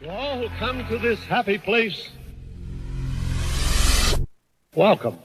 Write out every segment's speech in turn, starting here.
To all who come to this happy place, welcome.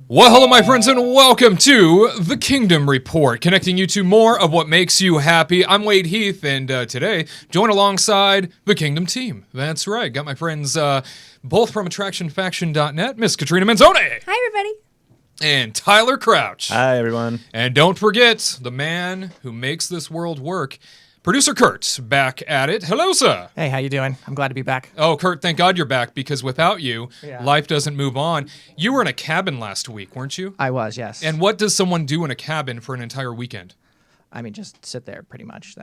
Well, hello, my friends, and welcome to the Kingdom Report, connecting you to more of what makes you happy. I'm Wade Heath, and today, join alongside the Kingdom team. That's right, got my friends both from AttractionFaction.net, Miss Katrina Manzone. Hi, everybody. And Tyler Crouch. Hi, everyone. And don't forget, the man who makes this world work, Producer Curt, back at it. Hello, sir. Hey, how you doing? I'm glad to be back. Oh, Curt, thank God you're back, because without you, Yeah. life doesn't move on. You were in a cabin last week, weren't you? I was, yes. And what does someone do in a cabin for an entire weekend? I mean, just sit there, pretty much.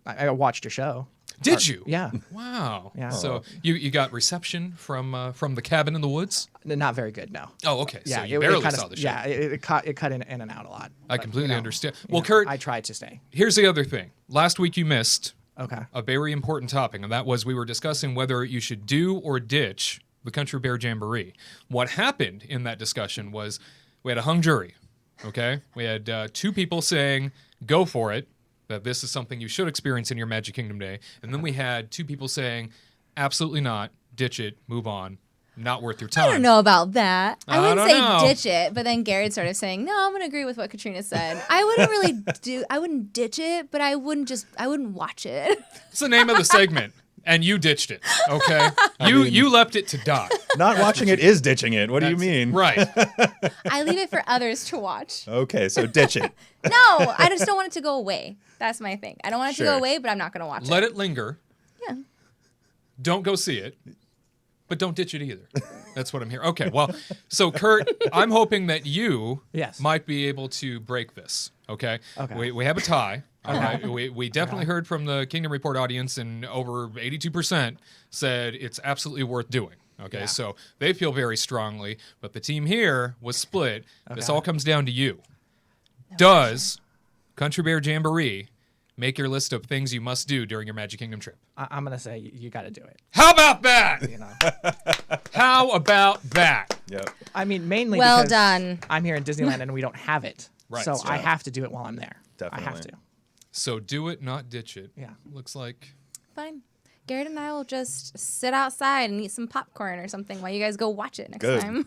I watched your show. Did you? Yeah. Wow. Yeah. So you got reception from the cabin in the woods? Not very good, no. Oh, okay. Yeah, So you barely saw the show. Yeah, it cut in and out a lot. I But, completely understand. you Well, know, Curt, I tried to stay. here's the other thing. Last week you missed Okay. a very important topic, and that was we were discussing whether you should do or ditch the Country Bear Jamboree. What happened in that discussion was we had a hung jury, okay? We had two people saying, go for it, that this is something you should experience in your Magic Kingdom day. And then we had two people saying, absolutely not, ditch it, move on, not worth your time. I don't know about that. I wouldn't don't say know. ditch it, but then Gared started saying, "No, I'm going to agree with what Katrina said. I wouldn't ditch it, but I wouldn't watch it." It's the name of the segment, and you ditched it, okay? You left it to die. Not watching it is ditching it. What do you That's- mean? Right. I leave it for others to watch. Okay, so ditch it. No, I just don't want it to go away. That's my thing. I don't want it to go Sure. away, but I'm not going to watch Let it. it linger. Yeah. Don't go see it, but don't ditch it either. That's what I'm hearing. Okay, well, so Curt, I'm hoping that you Yes. might be able to break this, okay? Okay. We have a tie. All right. We definitely heard from the Kingdom Report audience, and over 82% said it's absolutely worth doing. Okay, Yeah. so they feel very strongly, but the team here was split. This Okay. all comes down to you. Does Country Bear Jamboree make your list of things you must do during your Magic Kingdom trip? I'm going to say you got to do it. How about that? You know. How about that? Yep. I mean, mainly Well because done. I'm here in Disneyland and we don't have it. Right, So so- I have to do it while I'm there. I have Definitely. to. So do it, not ditch it. Yeah. Looks like Fine. Gared and I will just sit outside and eat some popcorn or something while you guys go watch it next Good. time.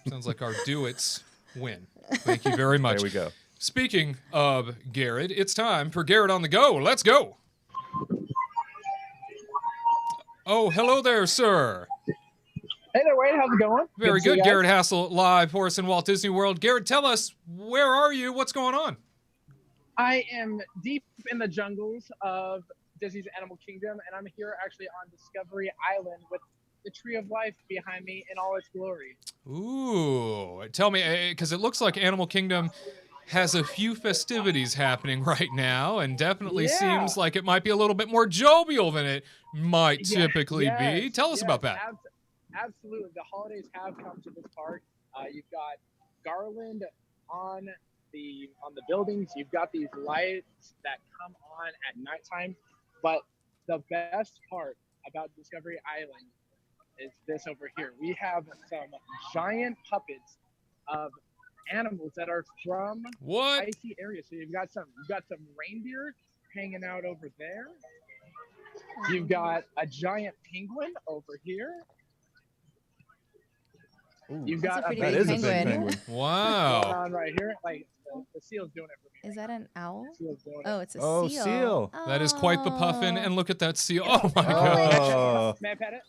sounds like our do-its win. Thank you very much. There we go. Speaking of Gared, it's time for Gared on the Go. Let's go. Oh, hello there, sir. Hey there, Wade. How's it going? Very to see good. you guys. Gared Hassel live for us in Walt Disney World. Gared, tell us, where are you? What's going on? I am deep in the jungles of Disney's Animal Kingdom, and I'm here actually on Discovery Island with the Tree of Life behind me in all its glory. Ooh, tell me, because it looks like Animal Kingdom has a few festivities happening right now, and definitely Yeah. seems like it might be a little bit more jovial than it might Yeah, typically be. yes, Tell us yes, about that. Absolutely. The holidays have come to this park. You've got garland on the buildings. You've got these lights that come on at nighttime. But the best part about Discovery Island is this over here. We have some giant puppets of animals that are from What? icy areas. So you've got some reindeer hanging out over there. You've got a giant penguin over here. You've That's got a pretty That big is a big penguin. penguin. going Wow. on right here. Like the seal's doing it for me. Is that an owl? Seal's doing it. Oh, it's a Oh, seal. seal. That is quite the puffin. Oh. And look at that seal. Oh my Oh. May I pet it?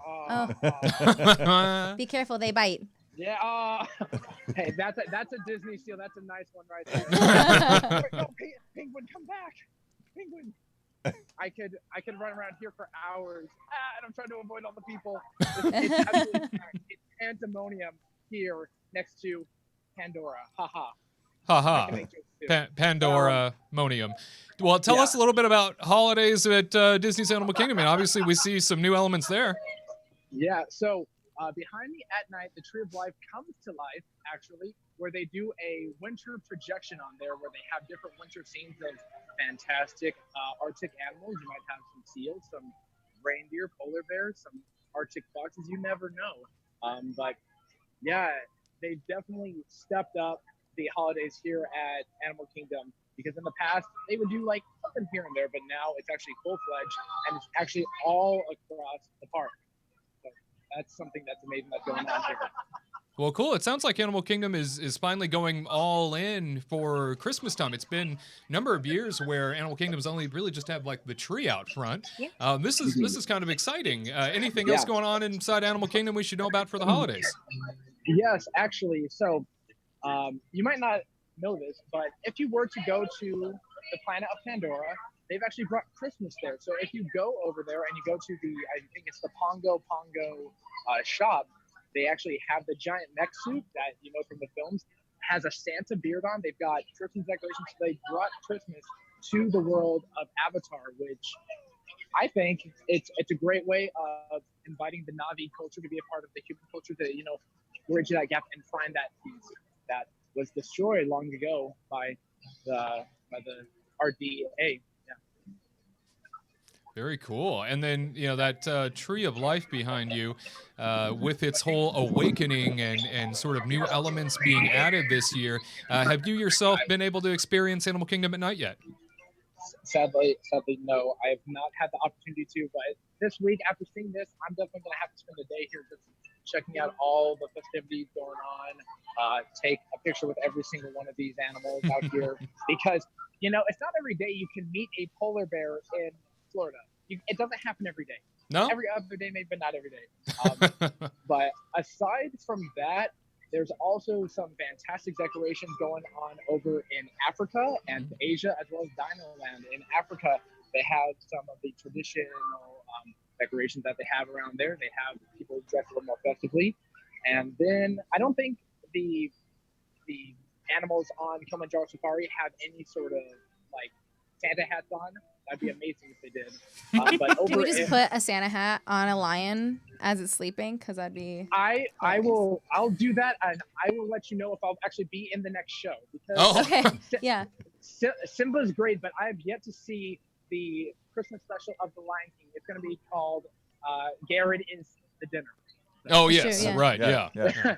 Oh. gosh. Be careful, they bite. Yeah. Hey, that's a Disney seal. That's a nice one right there. No, penguin, come back. Penguin. I could run around here for hours, and I'm trying to avoid all the people. It's absolutely packed. It's pandemonium here next to Pandora. Haha. Haha. Pandora Monium. Well, tell us a little bit about holidays at Disney's Animal Kingdom. And obviously, we see some new elements there. Yeah, so behind me at night, the Tree of Life comes to life, actually, where they do a winter projection on there where they have different winter scenes of fantastic Arctic animals. You might have some seals, some reindeer, polar bears, some Arctic foxes. You never know. But yeah, they've definitely stepped up the holidays here at Animal Kingdom, because in the past they would do like something here and there, but now it's actually full-fledged and it's actually all across the park. So that's something that's amazing that's going on here. Well, cool. It sounds like Animal Kingdom is finally going all in for Christmas time. It's been a number of years where Animal Kingdom's only really just have like the tree out front. Yeah. This is kind of exciting. Anything else going on inside Animal Kingdom we should know about for the holidays? Yes, actually. So you might not know this, but if you were to go to the planet of Pandora, they've actually brought Christmas there. So if you go over there and you go to the, I think it's the Pongo shop, they actually have the giant mech suit that you know from the films, has a Santa beard on. They've got Christmas decorations. So they brought Christmas to the world of Avatar, which I think it's a great way of inviting the Na'vi culture to be a part of the human culture, to bridge that gap and find that piece that was destroyed long ago by the RDA. Very cool. And then, that Tree of Life behind you, with its whole awakening and sort of new elements being added this year. Have you yourself been able to experience Animal Kingdom at night yet? Sadly, no. I have not had the opportunity to, but this week, after seeing this, I'm definitely going to have to spend a day here just checking out all the festivities going on, take a picture with every single one of these animals out here, because, it's not every day you can meet a polar bear in Florida. It doesn't happen every day. No? Every other day, maybe, but not every day. But aside from that, there's also some fantastic decorations going on over in Africa and Asia, as well as Disneyland. In Africa, they have some of the traditional decorations that they have around there. They have people dressed a little more festively. And then I don't think the animals on Kilimanjaro Safari have any sort of like Santa hats on. That'd be amazing if they did. But over Can we just put a Santa hat on a lion as it's sleeping? Because that'd be. I'll do that, and I will let you know if I'll actually be in the next show. Because Okay. Yeah. Simba's great, but I have yet to see the Christmas special of The Lion King. It's going to be called Gared is the Dinner. Oh, Sure, yes. yeah. Right. Yeah.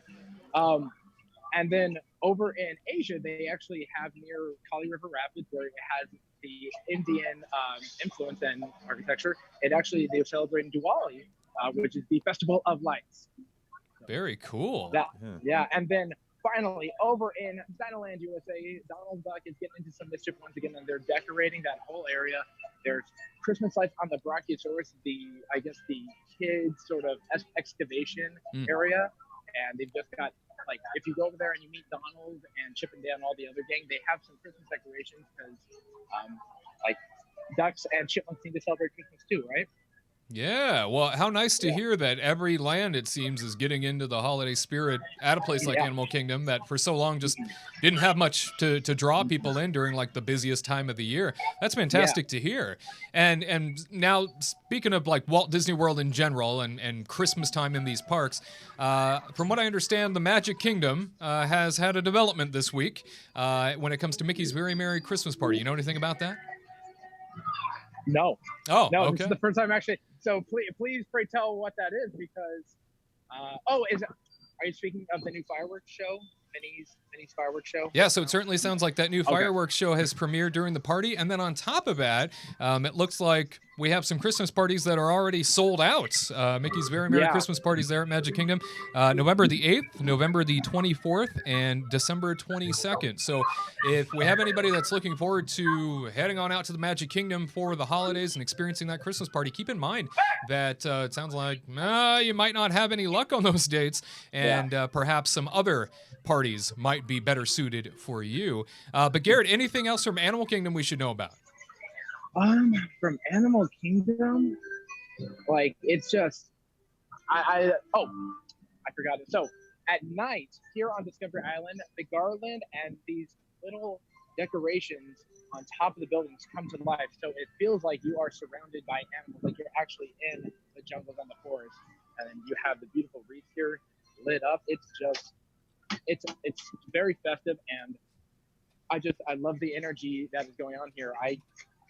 And then over in Asia, they actually have near Kali River Rapids, where it has the Indian influence and architecture. They're celebrating Diwali, which is the Festival of Lights. Very cool. Yeah. And then finally, over in Disneyland, USA, Donald Duck is getting into some mischief once again, and they're decorating that whole area. There's Christmas lights on the Brachiosaurus, the kids sort of excavation area, and they've just got, like, if you go over there and you meet Donald and Chip and Dale and all the other gang, they have some Christmas decorations because, like, ducks and chipmunks need to celebrate Christmas too, right? Yeah. Well, how nice to hear that every land, it seems, is getting into the holiday spirit at a place like Animal Kingdom that for so long just didn't have much to draw people in during like the busiest time of the year. That's fantastic to hear. And now, speaking of like Walt Disney World in general and Christmas time in these parks, from what I understand, the Magic Kingdom has had a development this week when it comes to Mickey's Very Merry Christmas Party. You know anything about that? No. Oh, no. okay. This is the first time actually. So please pray tell what that is, because are you speaking of the new fireworks show Minnie's fireworks show. Yeah, so it certainly sounds like that new fireworks show has premiered during the party. And then on top of that, it looks like we have some Christmas parties that are already sold out. Mickey's Very Merry Christmas parties there at Magic Kingdom. November the 8th, November the 24th, and December 22nd. So if we have anybody that's looking forward to heading on out to the Magic Kingdom for the holidays and experiencing that Christmas party, keep in mind that it sounds like you might not have any luck on those dates, and perhaps some other parties might be better suited for you. But Gared, anything else from Animal Kingdom we should know about? From Animal Kingdom, like it's just, I forgot it. So at night here on Discovery Island, the garland and these little decorations on top of the buildings come to life. So it feels like you are surrounded by animals, like you're actually in the jungles and the forest, and you have the beautiful wreaths here lit up. It's just, it's very festive, and I love the energy that is going on here. I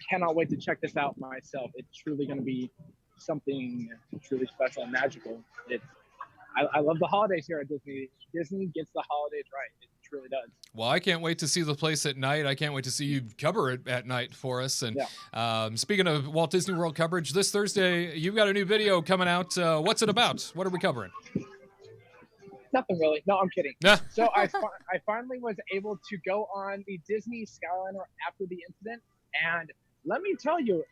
cannot wait to check this out myself. It's truly going to be something truly special and magical. I love the holidays here at Disney. Disney gets the holidays right. It truly does. Well, I can't wait to see the place at night. I can't wait to see you cover it at night for us. And speaking of Walt Disney World coverage, this Thursday, you've got a new video coming out. What's it about? What are we covering? Nothing really. No, I'm kidding. Nah. So I finally was able to go on the Disney Skyliner after the incident. And let me tell you,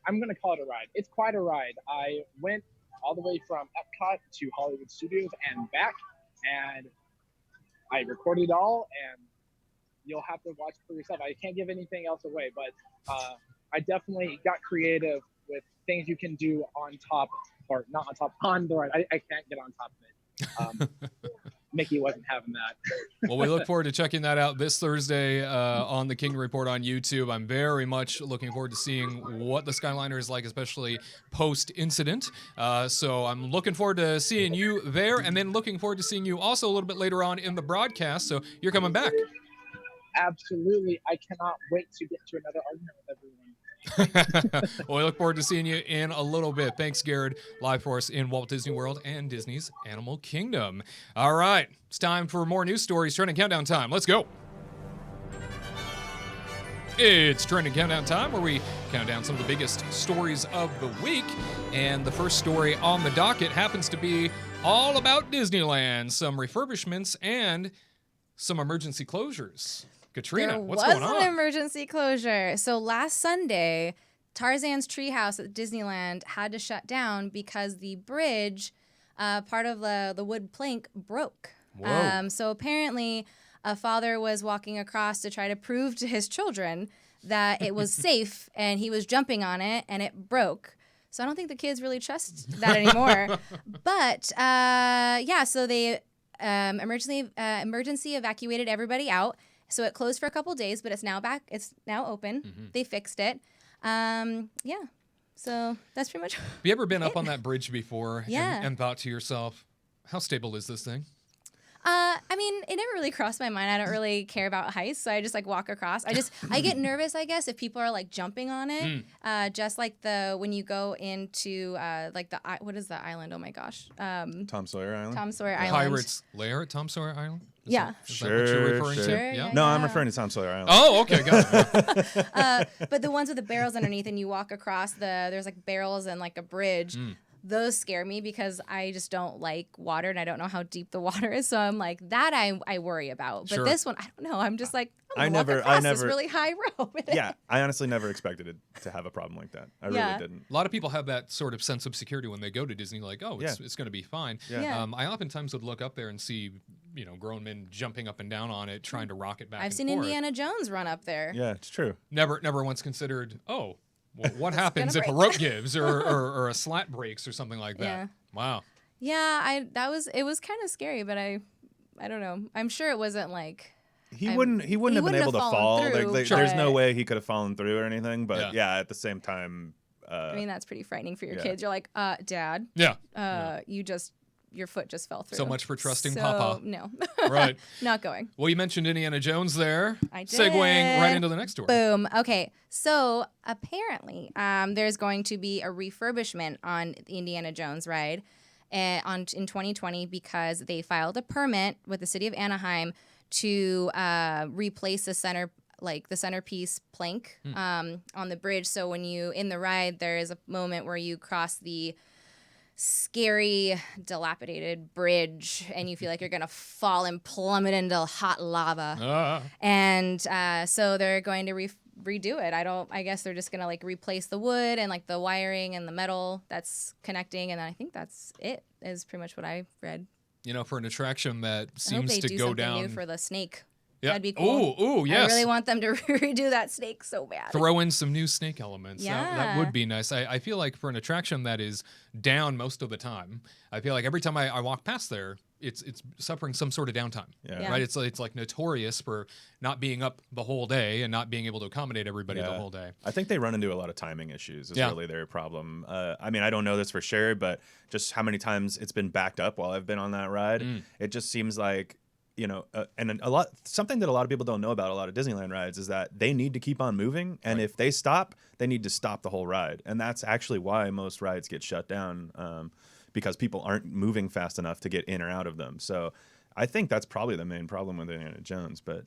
I'm going to call it a ride. It's quite a ride. I went all the way from Epcot to Hollywood Studios and back, and I recorded it all, and you'll have to watch for yourself. I can't give anything else away, but I definitely got creative with things you can do on top, or not on top, on the ride. I can't get on top of it. Mickey wasn't having that. Well, we look forward to checking that out this Thursday on the Kingdom Report on YouTube. I'm very much looking forward to seeing what the Skyliner is like, especially post-incident. So I'm looking forward to seeing you there, and then looking forward to seeing you also a little bit later on in the broadcast. So you're coming back. Absolutely. I cannot wait to get to another argument with everyone. Well, we look forward to seeing you in a little bit. Thanks, Gared, live for us in Walt Disney World and Disney's Animal Kingdom. All right, it's time for more news stories. Trending Countdown time. Let's go. It's Trending Countdown time, where we count down some of the biggest stories of the week. And the first story on the docket happens to be all about Disneyland, some refurbishments, and some emergency closures. Katrina, what's going on? There was an emergency closure. So last Sunday, Tarzan's treehouse at Disneyland had to shut down because the bridge, part of the wood plank, broke. Whoa. So apparently, a father was walking across to try to prove to his children that it was safe, and he was jumping on it, and it broke. So I don't think the kids really trust that anymore. But so they emergency evacuated everybody out. So it closed for a couple days, but it's now back. It's now open. Mm-hmm. They fixed it. So that's pretty much. Have you ever been up on that bridge before Yeah. and thought to yourself, how stable is this thing? I mean, it never really crossed my mind. I don't really care about heights, so I just walk across. I get nervous, I guess, if people are jumping on it. Just like when you go into what is the island? Oh my gosh. Tom Sawyer Island. Tom Sawyer Island. Pirates Lair at Tom Sawyer Island? Is that what you're referring to? Sure, yeah. No, I'm referring to Tom Sawyer Island. Oh, okay, got it. But the ones with the barrels underneath, and you walk across there's barrels and a bridge. Those scare me because I just don't like water, and I don't know how deep the water is. So I'm that I worry about. But this one, I don't know. I'm just I'm gonna walk across this really high rope. Yeah, I honestly never expected it to have a problem like that. I really didn't. A lot of people have that sort of sense of security when they go to Disney, it's going to be fine. Yeah. I oftentimes would look up there and see, grown men jumping up and down on it, trying to rock it back. I've seen Indiana Jones run up there. Yeah, it's true. Never once considered, well, what happens if a rope gives or a slat breaks or something like that? Yeah. Wow. Yeah, it was kind of scary, but I don't know. I'm sure it wasn't He wouldn't have been able to fall. Through, there's no way he could have fallen through or anything. But at the same time, I mean, that's pretty frightening for your kids. You're Dad. Yeah. Your foot just fell through. So much for trusting Papa. No. Right. Not going. Well, you mentioned Indiana Jones there. I did. Segueing right into the next story. Boom. Okay. So apparently, there's going to be a refurbishment on the Indiana Jones ride. in 2020 because they filed a permit with the city of Anaheim to replace the centerpiece plank on the bridge. So when you in the ride, there is a moment where you cross the scary, dilapidated bridge, and you feel like you're gonna fall and plummet into hot lava. And so they're going to redo it. I guess they're just gonna like replace the wood and like the wiring and the metal that's connecting, and I think that's it. Is pretty much what I read. You know, for an attraction that I hope seems they to do go something down. new for the snake. Yeah. That'd be cool. Oh, yes. I really want them to redo that snake so bad. Throw in some new snake elements. Yeah. That would be nice. I feel like for an attraction that is down most of the time, I feel like every time I walk past there, it's suffering some sort of downtime. Yeah. Right? It's like notorious for not being up the whole day and not being able to accommodate everybody the whole day. I think they run into a lot of timing issues is Yeah. really their problem. I mean, I don't know this for sure, but just how many times it's been backed up while I've been on that ride, it just seems like, you know, and something that a lot of people don't know about a lot of Disneyland rides is that they need to keep on moving, and if they stop, they need to stop the whole ride, and that's actually why most rides get shut down, because people aren't moving fast enough to get in or out of them. So I think that's probably the main problem with Indiana Jones. But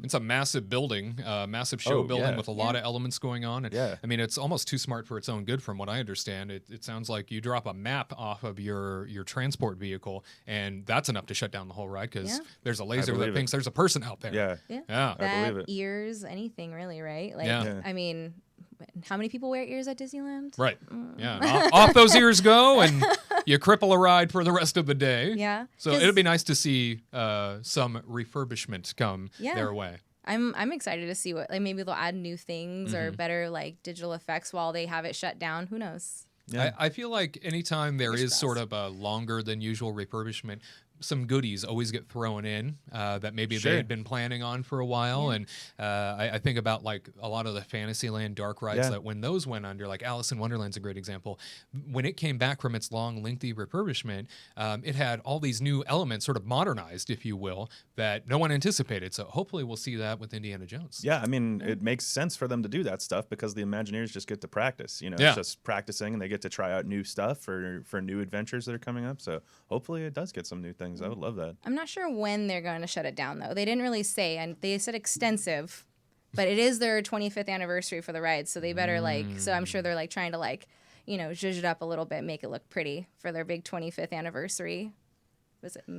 it's a massive building, massive show building with a lot of elements going on. And I mean, it's almost too smart for its own good, from what I understand. It sounds like you drop a map off of your transport vehicle, and that's enough to shut down the whole ride because there's a laser that thinks there's a person out there. Yeah. I That, believe it. ears, anything really, right? Like, Yeah. I mean, how many people wear ears at Disneyland? Right. Yeah. And off those ears go, and you cripple a ride for the rest of the day. Yeah. So it'd be nice to see some refurbishment come their way. I'm excited to see what, like, maybe they'll add new things or better like digital effects while they have it shut down. Who knows? Yeah. I feel like anytime there is sort of a longer than usual refurbishment, some goodies always get thrown in that maybe they had been planning on for a while. And I think about like a lot of the Fantasyland dark rides that when those went under, like Alice in Wonderland's a great example. When it came back from its long, lengthy refurbishment, it had all these new elements sort of modernized, if you will, that no one anticipated. So hopefully we'll see that with Indiana Jones. Yeah, I mean, it makes sense for them to do that stuff because the Imagineers just get to practice. You know, it's just practicing, and they get to try out new stuff for new adventures that are coming up. So hopefully it does get some new things. I would love that. I'm not sure when they're going to shut it down, though. They didn't really say, and they said extensive, but it is their 25th anniversary for the ride, so they better so I'm sure they're like trying to like, you know, zhuzh it up a little bit, make it look pretty for their big 25th anniversary. What is it?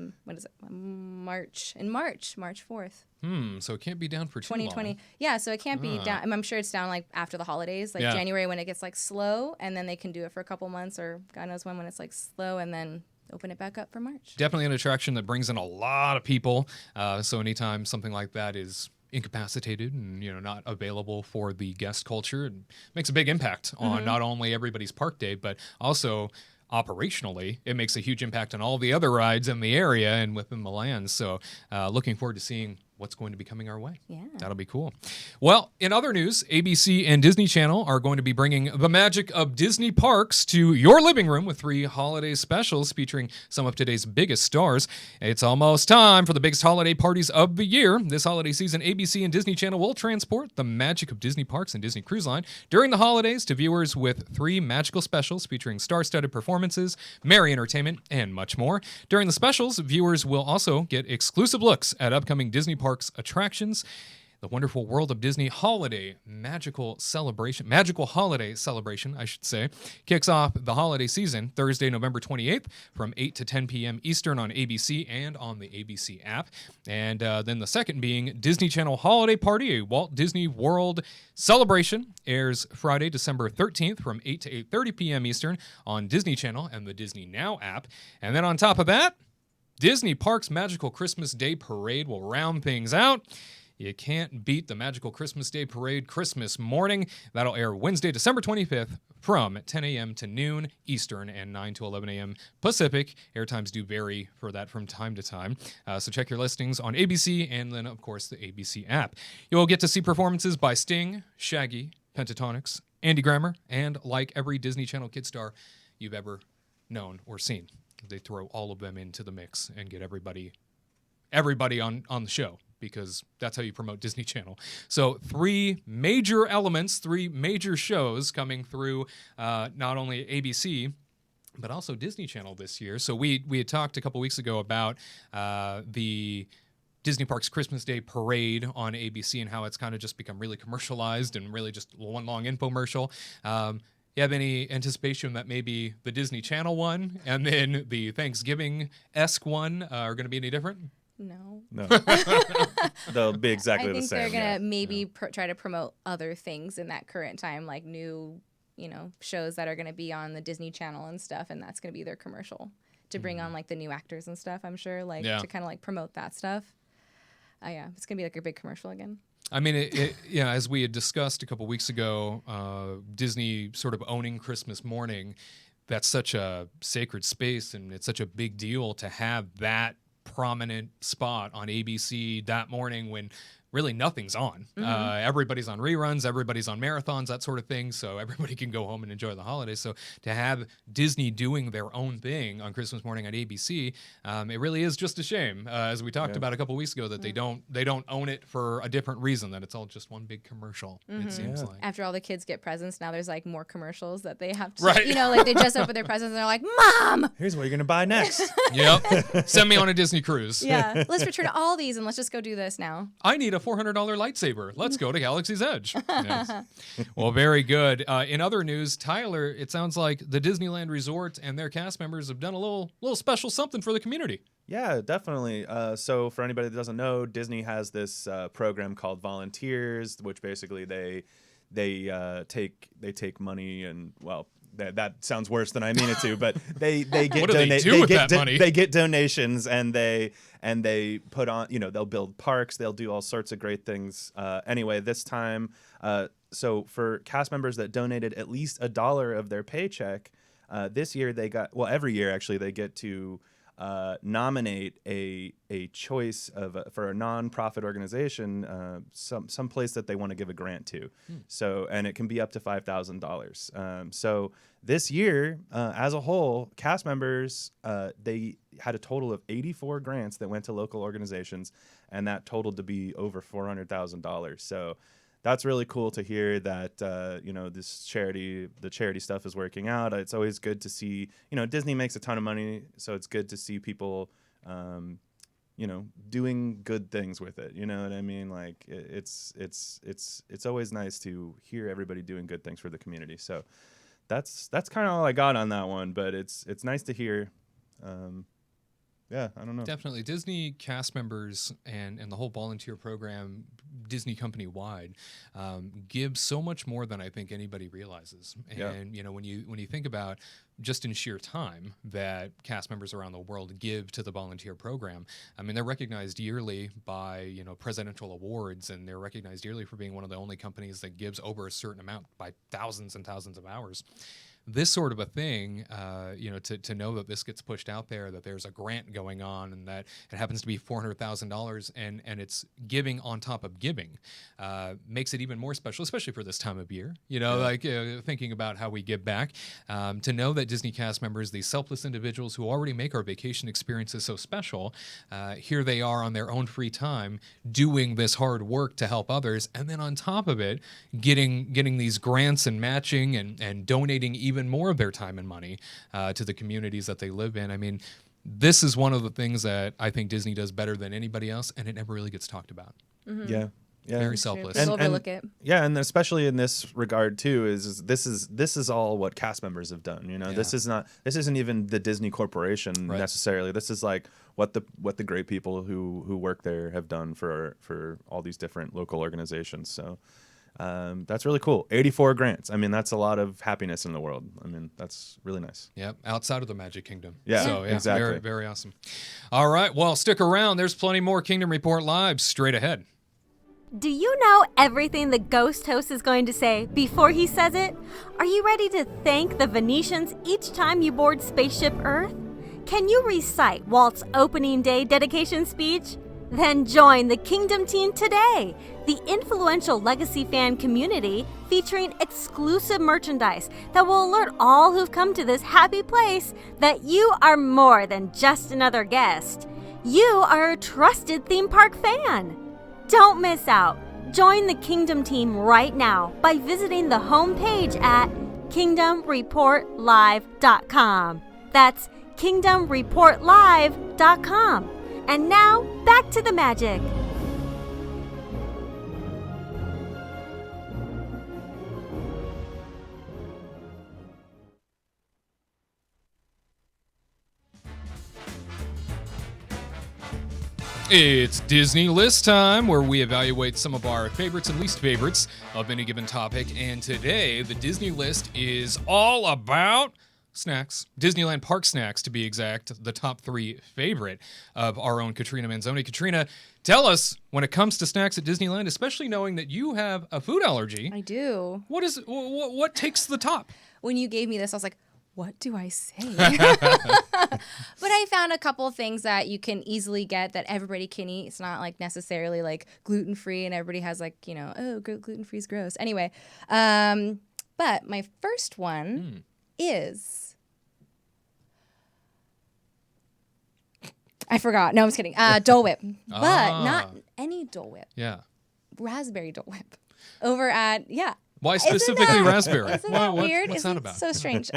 March 4th. So it can't be down for too 2020. long. Yeah, so it can't be down. I'm sure it's down like after the holidays, like January when it gets like slow, and then they can do it for a couple months or God knows when it's like slow, and then open it back up for March. Definitely an attraction that brings in a lot of people. So anytime something like that is incapacitated and, you know, not available for the guest culture, it makes a big impact on not only everybody's park day, but also operationally, it makes a huge impact on all the other rides in the area and within the land. So looking forward to seeing what's going to be coming our way. Yeah. That'll be cool. Well, in other news, ABC and Disney Channel are going to be bringing the magic of Disney parks to your living room with 3 holiday specials featuring some of today's biggest stars. It's almost time for the biggest holiday parties of the year. This holiday season, ABC and Disney Channel will transport the magic of Disney parks and Disney Cruise Line during the holidays to viewers with 3 magical specials featuring star-studded performances, merry entertainment, and much more. During the specials, viewers will also get exclusive looks at upcoming Disney parks attractions. The Wonderful World of Disney Magical Holiday Celebration, I should say, kicks off the holiday season Thursday, November 28th from 8 to 10 p.m. Eastern on ABC and on the ABC app. And then the second being Disney Channel Holiday Party, a Walt Disney World celebration, airs Friday, December 13th from 8 to 8:30 p.m. Eastern on Disney Channel and the Disney Now app. And then on top of that, Disney Parks Magical Christmas Day Parade will round things out. You can't beat the Magical Christmas Day Parade Christmas morning. That'll air Wednesday, December 25th from 10 a.m. to noon Eastern and 9 to 11 a.m. Pacific. Airtimes do vary for that from time to time. So check your listings on ABC and then, of course, the ABC app. You'll get to see performances by Sting, Shaggy, Pentatonix, Andy Grammer, and like every Disney Channel kid star you've ever known or seen. They throw all of them into the mix and get everybody on the show, because that's how you promote Disney Channel. So 3 major elements, 3 major shows coming through not only ABC, but also Disney Channel this year. So we had talked a couple weeks ago about the Disney Parks Christmas Day Parade on ABC and how it's kind of just become really commercialized and really just one long infomercial. You have any anticipation that maybe the Disney Channel one and then the Thanksgiving-esque one are going to be any different? No. They'll be exactly I the think same. they're gonna maybe try to promote other things in that current time, like new, shows that are gonna be on the Disney Channel and stuff, and that's gonna be their commercial to bring on like the new actors and stuff. I'm sure, to kind of like promote that stuff. Yeah, it's gonna be like a big commercial again. I mean, as we had discussed a couple weeks ago, Disney sort of owning Christmas morning, that's such a sacred space, and it's such a big deal to have that prominent spot on ABC that morning when really nothing's on. Everybody's on reruns, everybody's on marathons, that sort of thing, so everybody can go home and enjoy the holidays. So to have Disney doing their own thing on Christmas morning on ABC, it really is just a shame, as we talked about a couple weeks ago, that they don't own it for a different reason, that it's all just one big commercial, it seems like. After all the kids get presents, now there's like more commercials that they have to, Right. like they just open their presents and they're like, Mom! Here's what you're going to buy next. Yep. Send me on a Disney cruise. Yeah, let's return all these and let's just go do this now. I need a $400 lightsaber. Let's go to Galaxy's Edge. Yes. Well, very good. In other news, Tyler, it sounds like the Disneyland Resort and their cast members have done a little special something for the community. Yeah, definitely. So for anybody that doesn't know, Disney has this program called Volunteers, which basically they take money and, well, that sounds worse than I mean it to, but they get What do they do with that money? They get donations and they put on, they'll build parks, they'll do all sorts of great things. Anyway, this time, so for cast members that donated at least $1 of their paycheck, this year every year actually they get to nominate a choice for a nonprofit organization, some place that they want to give a grant to. So, and it can be up to $5,000. So this year, as a whole, cast members, they had a total of 84 grants that went to local organizations, and that totaled to be over $400,000. So that's really cool to hear that, the charity stuff is working out. It's always good to see, Disney makes a ton of money, so it's good to see people, doing good things with it. You know what I mean? Like it's always nice to hear everybody doing good things for the community. So that's kind of all I got on that one, but it's nice to hear. Yeah, I don't know. Definitely. Disney cast members and the whole volunteer program, Disney company-wide, give so much more than I think anybody realizes. And, when you think about just in sheer time that cast members around the world give to the volunteer program, I mean, they're recognized yearly by, presidential awards, and they're recognized yearly for being one of the only companies that gives over a certain amount by thousands and thousands of hours. This sort of a thing, to know that this gets pushed out there, that there's a grant going on, and that it happens to be $400,000, and it's giving on top of giving, makes it even more special, especially for this time of year. Thinking about how we give back, to know that Disney cast members, these selfless individuals who already make our vacation experiences so special, here they are on their own free time doing this hard work to help others, and then on top of it, getting these grants and matching and donating even more of their time and money to the communities that they live in. I mean, this is one of the things that I think Disney does better than anybody else, and it never really gets talked about. Yeah. Very selfless. People overlook it. Yeah, and especially in this regard too, is this is all what cast members have done. This isn't even the Disney Corporation necessarily. This is like what the great people who work there have done for all these different local organizations. So that's really cool. 84 grants. I mean, that's a lot of happiness in the world. I mean, that's really nice. Yep, outside of the Magic Kingdom. Yeah, so, exactly. Very, very awesome. All right, well, stick around. There's plenty more Kingdom Report Live straight ahead. Do you know everything the ghost host is going to say before he says it? Are you ready to thank the Venetians each time you board Spaceship Earth? Can you recite Walt's opening day dedication speech? Then join the Kingdom team today, the influential legacy fan community featuring exclusive merchandise that will alert all who've come to this happy place that you are more than just another guest. You are a trusted theme park fan. Don't miss out. Join the Kingdom team right now by visiting the homepage at kingdomreportlive.com. That's kingdomreportlive.com. And now, back to the magic. It's Disney List time, where we evaluate some of our favorites and least favorites of any given topic. And today, the Disney List is all about snacks. Disneyland park snacks, to be exact, the top 3 favorite of our own Katrina Manzoni. Katrina, tell us, when it comes to snacks at Disneyland, especially knowing that you have a food allergy, I do. what takes the top? When you gave me this, I was like, what do I say? But I found a couple of things that you can easily get that everybody can eat. It's not like necessarily like gluten-free and everybody has like, oh, gluten-free is gross. Anyway, but my first one is, I forgot. No, I'm just kidding. Dole Whip, but not any Dole Whip. Yeah. Raspberry Dole Whip. Over at, Why specifically raspberry? Isn't that weird? What's that about? So strange.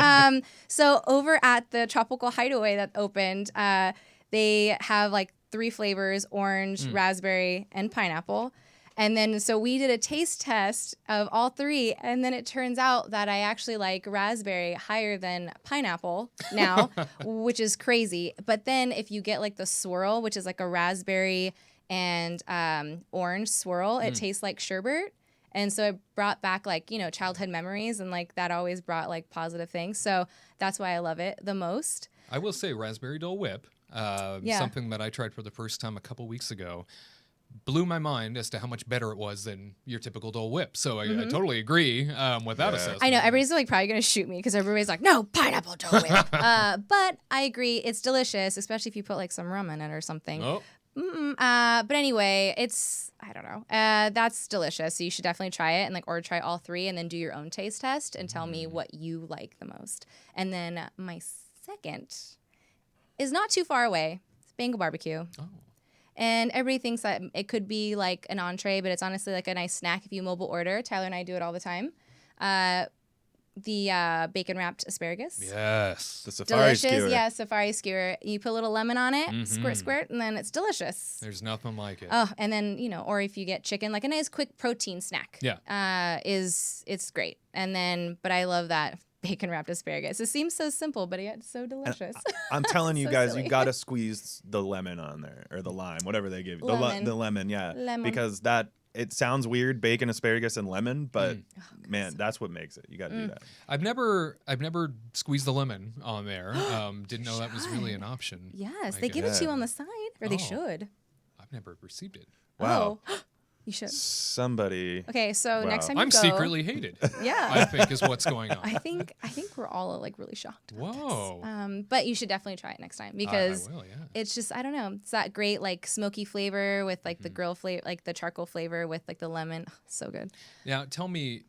So over at the Tropical Hideaway that opened, they have like 3 flavors: orange, raspberry, and pineapple. And then so we did a taste test of all 3, and then it turns out that I actually like raspberry higher than pineapple now, which is crazy. But then if you get like the swirl, which is like a raspberry and orange swirl, it tastes like sherbet. And so it brought back like, childhood memories, and like that always brought like positive things. So that's why I love it the most. I will say raspberry Dole Whip, something that I tried for the first time a couple weeks ago, blew my mind as to how much better it was than your typical Dole Whip. So I totally agree with that assessment. I know everybody's like probably going to shoot me because everybody's like, no, pineapple Dole Whip. But I agree. It's delicious, especially if you put like some rum in it or something. Oh. But anyway, I don't know. That's delicious. So you should definitely try it or try all 3 and then do your own taste test and tell me what you like the most. And then my second is not too far away. It's Bengal barbecue. Oh. And everybody thinks that it could be like an entree, but it's honestly like a nice snack if you mobile order. Tyler and I do it all the time. The bacon wrapped asparagus. Yes. The safari delicious. skewer. Yeah, safari skewer. You put a little lemon on it, squirt, squirt, and then it's delicious. There's nothing like it. Oh, and then, or if you get chicken, like a nice quick protein snack. Yeah. It's great. And then, but I love that bacon wrapped asparagus. It seems so simple, but yet so delicious. I'm telling you So guys, silly. you got to squeeze the lemon on there, or the lime, whatever they give you. Lemon. The lemon, yeah. Lemon. Because it sounds weird, bacon, asparagus, and lemon, but man, that's what makes it. You got to do that. I've never squeezed the lemon on there. Didn't know that was really an option. Yes, I they give it to you guess. on the side, or they Oh. should. I've never received it. Wow. Oh, you should. Somebody. Okay, so Wow. next time you I'm go, secretly hated. Yeah. I think is what's going on. I think we're all like really shocked. about Whoa. this. But you should definitely try it next time because I will, yeah. it's just, I don't know, it's that great like smoky flavor with like the grill flavor, like the charcoal flavor with like the lemon. Oh, so good. Now, tell me,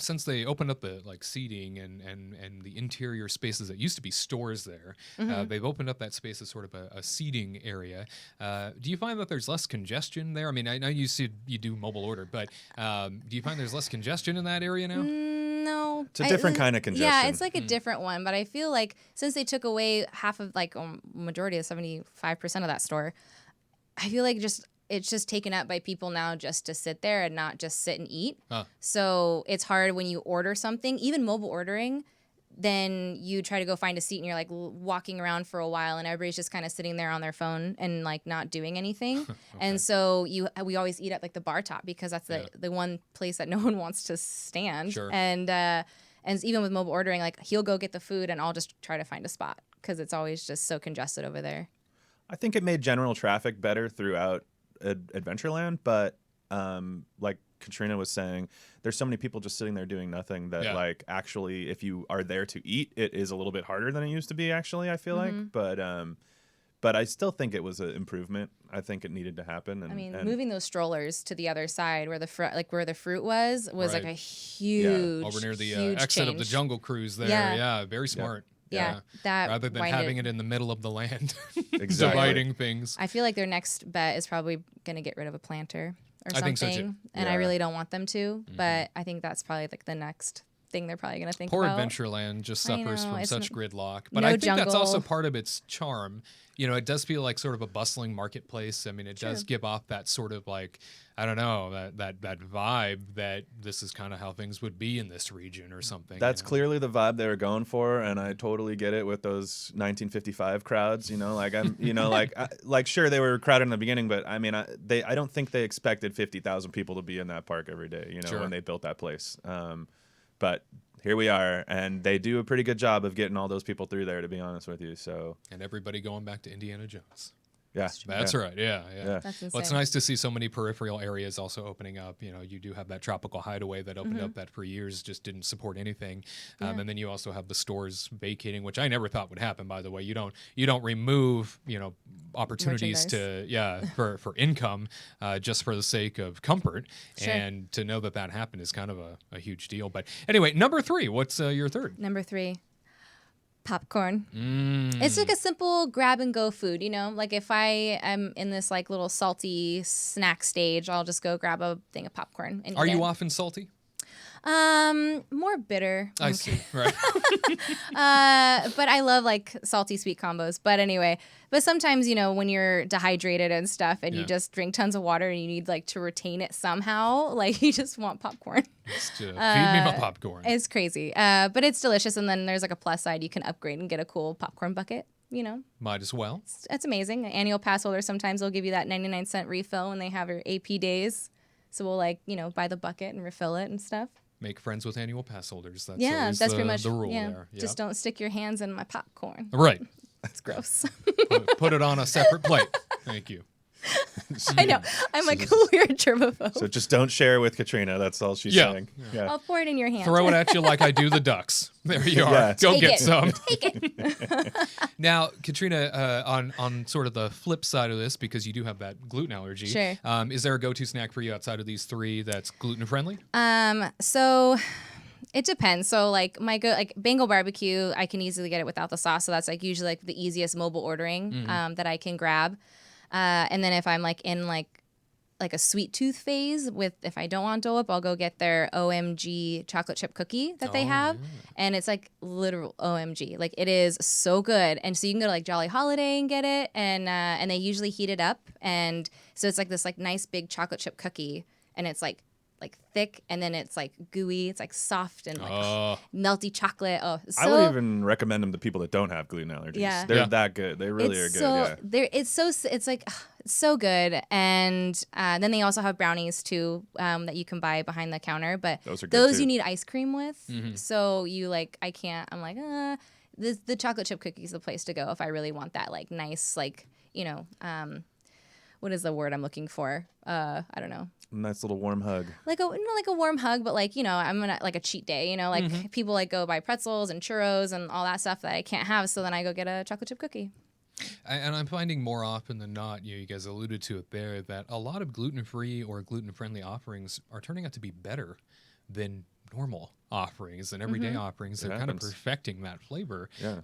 since they opened up the seating and the interior spaces that used to be stores there, they've opened up that space as sort of a seating area. Do you find that there's less congestion there? I mean, I know you said you do mobile order, but do you find there's less congestion in that area now? No. It's a different kind of congestion. Yeah, it's like a different one, but I feel like since they took away half of like majority of 75% of that store, I feel like it's just taken up by people now just to sit there and not just sit and eat. Huh. So it's hard when you order something, even mobile ordering, then you try to go find a seat and you're like walking around for a while and everybody's just kind of sitting there on their phone and like not doing anything. Okay. And so we always eat at like the bar top because that's the one place that no one wants to stand. Sure. And even with mobile ordering, like he'll go get the food and I'll just try to find a spot because it's always just so congested over there. I think it made general traffic better throughout Adventureland, but like Katrina was saying, there's so many people just sitting there doing nothing that like actually if you are there to eat, it is a little bit harder than it used to be actually, I feel like. But I still think it was an improvement. I think it needed to happen. And, I mean, moving those strollers to the other side where where the fruit was Right. like a huge Over near the huge exit of the change. Jungle Cruise there. Yeah. Yeah, very smart. Yeah, that rather than having it in the middle of the land, Exactly. dividing things. I feel like their next bet is probably going to get rid of a planter or I something. think so, too. And I Yeah. really don't want them to, but I think that's probably like the next thing they're probably going to think Poor about. Adventureland just I suffers know, from it's such n- gridlock. But no I think that's also jungle. part of its charm. It does feel like sort of a bustling marketplace. I mean, it does give off that sort of like, I don't know, that vibe that this is kind of how things would be in this region or something. That's clearly the vibe they were going for, and I totally get it with those 1955 crowds. Sure they were crowded in the beginning, but I mean, I don't think they expected 50,000 people to be in that park every day. Sure. When they built that place. But here we are, and they do a pretty good job of getting all those people through there, to be honest with you. So And everybody going back to Indiana Jones. yeah, That's right. Yeah. Yeah. That's insane. Well, it's nice to see so many peripheral areas also opening up. You do have that tropical hideaway that opened up that for years just didn't support anything, and then you also have the stores vacating, which I never thought would happen. By the way, you don't remove opportunities for income just for the sake of comfort, Sure. and to know that happened is kind of a huge deal. But anyway, number 3. What's your third? Number 3. Popcorn. It's like a simple grab and go food, like if I am in this like little salty snack stage, I'll just go grab a thing of popcorn and Are eat you it. often salty? More bitter. I see. Right. But I love like salty sweet combos. But anyway, sometimes when you're dehydrated and stuff and you just drink tons of water and you need like to retain it somehow, like you just want popcorn. Just feed me my popcorn. It's crazy. But it's delicious. And then there's like a plus side. You can upgrade and get a cool popcorn bucket. Might as well. It's amazing. Annual pass holders, sometimes they'll give you that 99-cent refill when they have your AP days. So we'll buy the bucket and refill it and stuff. Make friends with annual pass holders. That's That's always pretty much the rule yeah. there. Yeah. Just don't stick your hands in my popcorn. Right. It's gross. Put it on a separate plate. Thank you. I know. I'm like a weird germaphobe. So just don't share with Katrina. That's all she's Yeah. saying. Yeah. I'll pour it in your hand. Throw it at you like I do the ducks. There you are. Yeah. Go Take get it. some. Take it. Now, Katrina, on sort of the flip side of this, because you do have that gluten allergy, Sure. Is there a go-to snack for you outside of these 3 that's gluten-friendly? So it depends. So like Bengal barbecue, I can easily get it without the sauce. So that's like usually like the easiest mobile ordering that I can grab. And then if I'm like in like a sweet tooth phase if I don't want Dole Whip, I'll go get their OMG chocolate chip cookie that they have. Yeah. And it's like literal OMG. Like it is so good. And so you can go to like Jolly Holiday and get it. And they usually heat it up. And so it's like this like nice big chocolate chip cookie. And it's like thick, and then it's like gooey. It's like soft and like melty chocolate. Oh, so, I would even recommend them to people that don't have gluten allergies. Yeah. They're Yeah. that good. They really are good. It's like it's so good. And then they also have brownies too that you can buy behind the counter. But Those are good, too. you need ice cream with. So you like I'm like the chocolate chip cookie is the place to go if I really want that like nice like what is the word I'm looking for? I don't know. Nice little warm hug. Like a warm hug, but like I'm gonna like a cheat day. Like people like go buy pretzels and churros and all that stuff that I can't have. So then I go get a chocolate chip cookie. And I'm finding more often than not, you guys alluded to it there, that a lot of gluten-free or gluten-friendly offerings are turning out to be better than normal offerings and everyday offerings. They're kind of happens. perfecting that flavor, Yeah.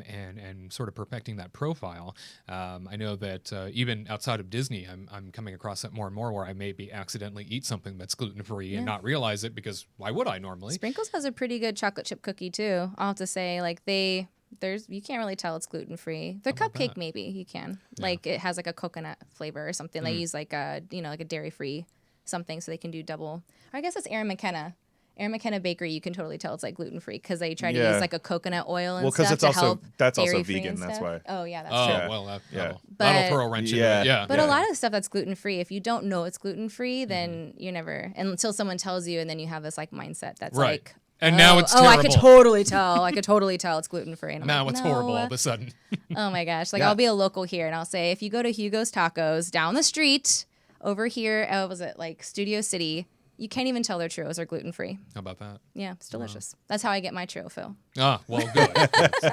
and sort of perfecting that profile. I know that even outside of Disney, I'm coming across that more and more, where I maybe accidentally eat something that's gluten-free and not realize it, because why would I normally? Sprinkles has a pretty good chocolate chip cookie too. I'll have to say, like you can't really tell it's gluten free. Their cupcake maybe you can. Like it has like a coconut flavor or something. They use like a like a dairy free something, so they can do double. Or I guess it's Aaron McKenna. Aaron McKenna Bakery, you can totally tell it's like gluten free because they try to Yeah. use like a coconut oil and Well, because stuff it's to also help. that's also dairy-free vegan. and That's stuff. why. Oh yeah, that's Oh, true. well, Yeah. that'll But- throw a wrench into Yeah. it. Yeah. But a lot of the stuff that's gluten free, if you don't know it's gluten free, then you never until someone tells you, and then you have this like mindset that's Right. like. And now it's I terrible. could totally tell. I could totally tell it's gluten free. Now it's horrible all of a sudden. Oh my gosh! Like Yeah. I'll be a local here, and I'll say if you go to Hugo's Tacos down the street over here, was it like Studio City? You can't even tell their churros are gluten free. How about that? Yeah, it's delicious. That's how I get my churro fill. Ah, well, good. So,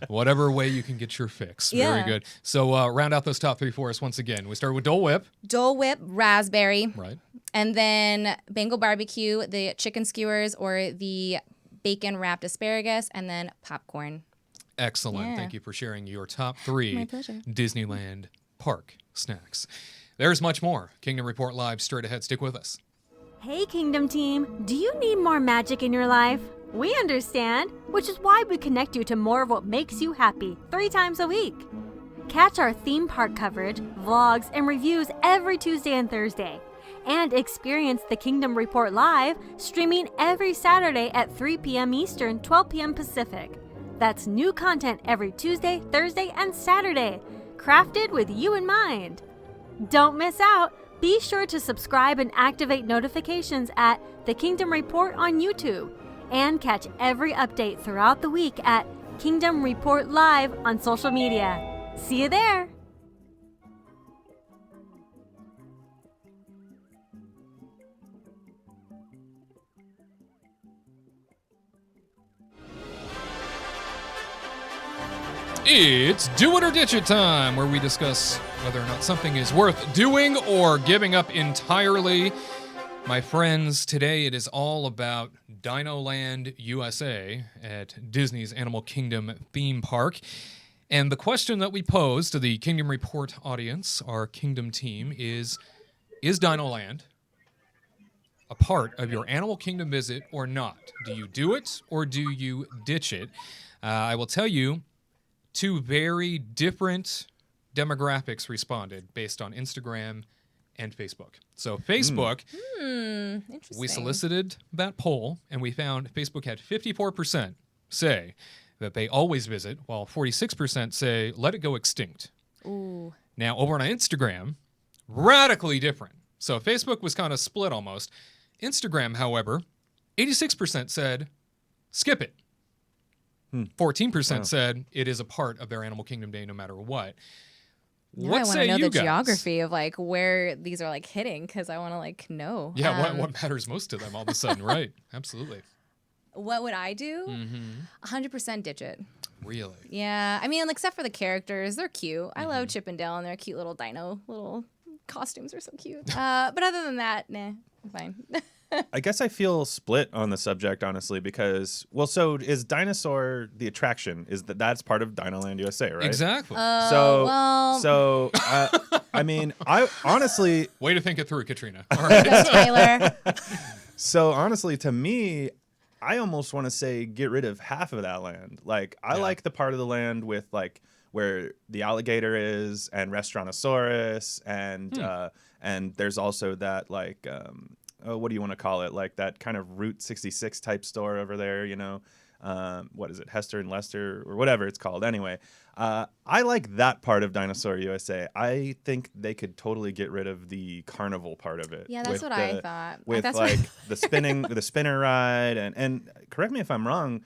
whatever way you can get your fix. Very Yeah. good. So round out those top 3 for us once again. We start with Dole Whip. Dole Whip, raspberry, Right. and then Bengal barbecue, the chicken skewers or the bacon wrapped asparagus, and then popcorn. Excellent. Yeah. Thank you for sharing your top 3 My pleasure. Disneyland park snacks. There's much more. Kingdom Report Live straight ahead. Stick with us. Hey, Kingdom team, do you need more magic in your life? We understand, which is why we connect you to more of what makes you happy 3 times a week. Catch our theme park coverage, vlogs, and reviews every Tuesday and Thursday. And experience the Kingdom Report live, streaming every Saturday at 3 p.m. Eastern, 12 p.m. Pacific. That's new content every Tuesday, Thursday, and Saturday, crafted with you in mind. Don't miss out. Be sure to subscribe and activate notifications at The Kingdom Report on YouTube. And catch every update throughout the week at Kingdom Report Live on social media. See you there! It's Do It or Ditch It time, where we discuss whether or not something is worth doing or giving up entirely. My friends, today it is all about Dinoland USA at Disney's Animal Kingdom theme park. And the question that we pose to the Kingdom Report audience, our Kingdom team, is Dinoland a part of your Animal Kingdom visit or not? Do you do it or do you ditch it? I will tell you, 2 very different demographics responded based on Instagram and Facebook. So Facebook, Interesting. we solicited that poll, and we found Facebook had 54% say that they always visit, while 46% say let it go extinct. Ooh. Now, over on Instagram, radically different. So Facebook was kind of split almost. Instagram, however, 86% said skip it. 14% said it is a part of their Animal Kingdom day no matter what. Yeah, What I want say to know you the guys? geography of like where these are like hitting because I want to like know. Yeah, what matters most to them all of a sudden, right? Absolutely. What would I do? Mm-hmm. 100% ditch it. Really? Yeah, I mean, except for the characters, they're cute. I love Chip and Dale and their cute little costumes are so cute. But other than that, nah, I'm fine. I guess I feel split on the subject, honestly, because, well, so is Dinosaur the attraction? Is that's part of Dinoland USA, right? Exactly. I mean, I honestly, Way to think it through, Katrina. All right. Go, Tyler. so honestly, to me, I almost want to say get rid of half of that land. Like, I like the part of the land with like where the alligator is and Restaurantosaurus and there's also that like what do you want to call it? Like that kind of Route 66 type store over there, you know? What is it? Hester and Lester or whatever it's called. Anyway, I like that part of Dinosaur USA. I think they could totally get rid of the carnival part of it. Yeah, that's what I thought. With That's like what... the spinner ride and correct me if I'm wrong,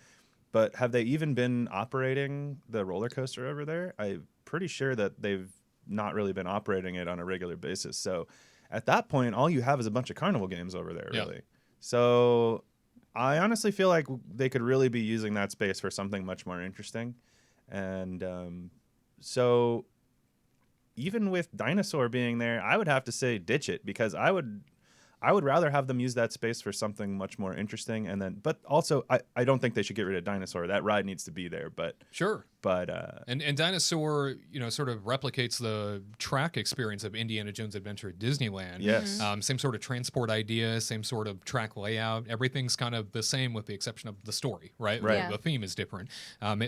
but have they even been operating the roller coaster over there? I'm pretty sure that they've not really been operating it on a regular basis. So at that point, all you have is a bunch of carnival games over there, really. Yeah. So I honestly feel like they could really be using that space for something much more interesting. And so even with Dinosaur being there, I would have to say ditch it because I would rather have them use that space for something much more interesting. And then, but also, I don't think they should get rid of Dinosaur. That ride needs to be there. But sure. But and Dinosaur, sort of replicates the track experience of Indiana Jones Adventure at Disneyland. Yes. Same sort of transport idea, same sort of track layout. Everything's kind of the same with the exception of the story, right? Right. Yeah. The theme is different.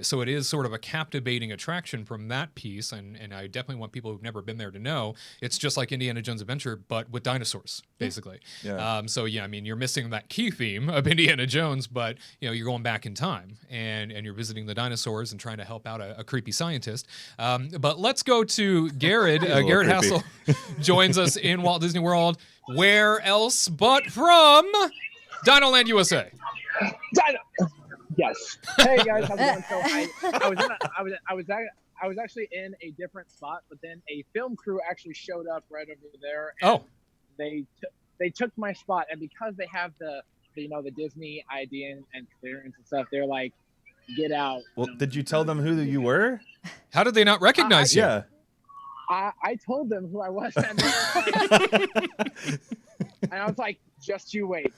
So it is sort of a captivating attraction from that piece. And I definitely want people who've never been there to know it's just like Indiana Jones Adventure, but with dinosaurs, basically. Yeah. So I mean, you're missing that key theme of Indiana Jones, but you're going back in time and you're visiting the dinosaurs and trying to help out a creepy scientist. But let's go to Gared. Gared Hassel joins us in Walt Disney World. Where else but from Dinoland USA? Yes. Hey guys, how's it going? So I was actually in a different spot, but then a film crew actually showed up right over there. And they took my spot, and because they have the Disney ID and clearance and stuff, they're like, get out. Well, did you tell them who you were? How did they not recognize you? Yeah. I told them who I was, and I was like, just you wait.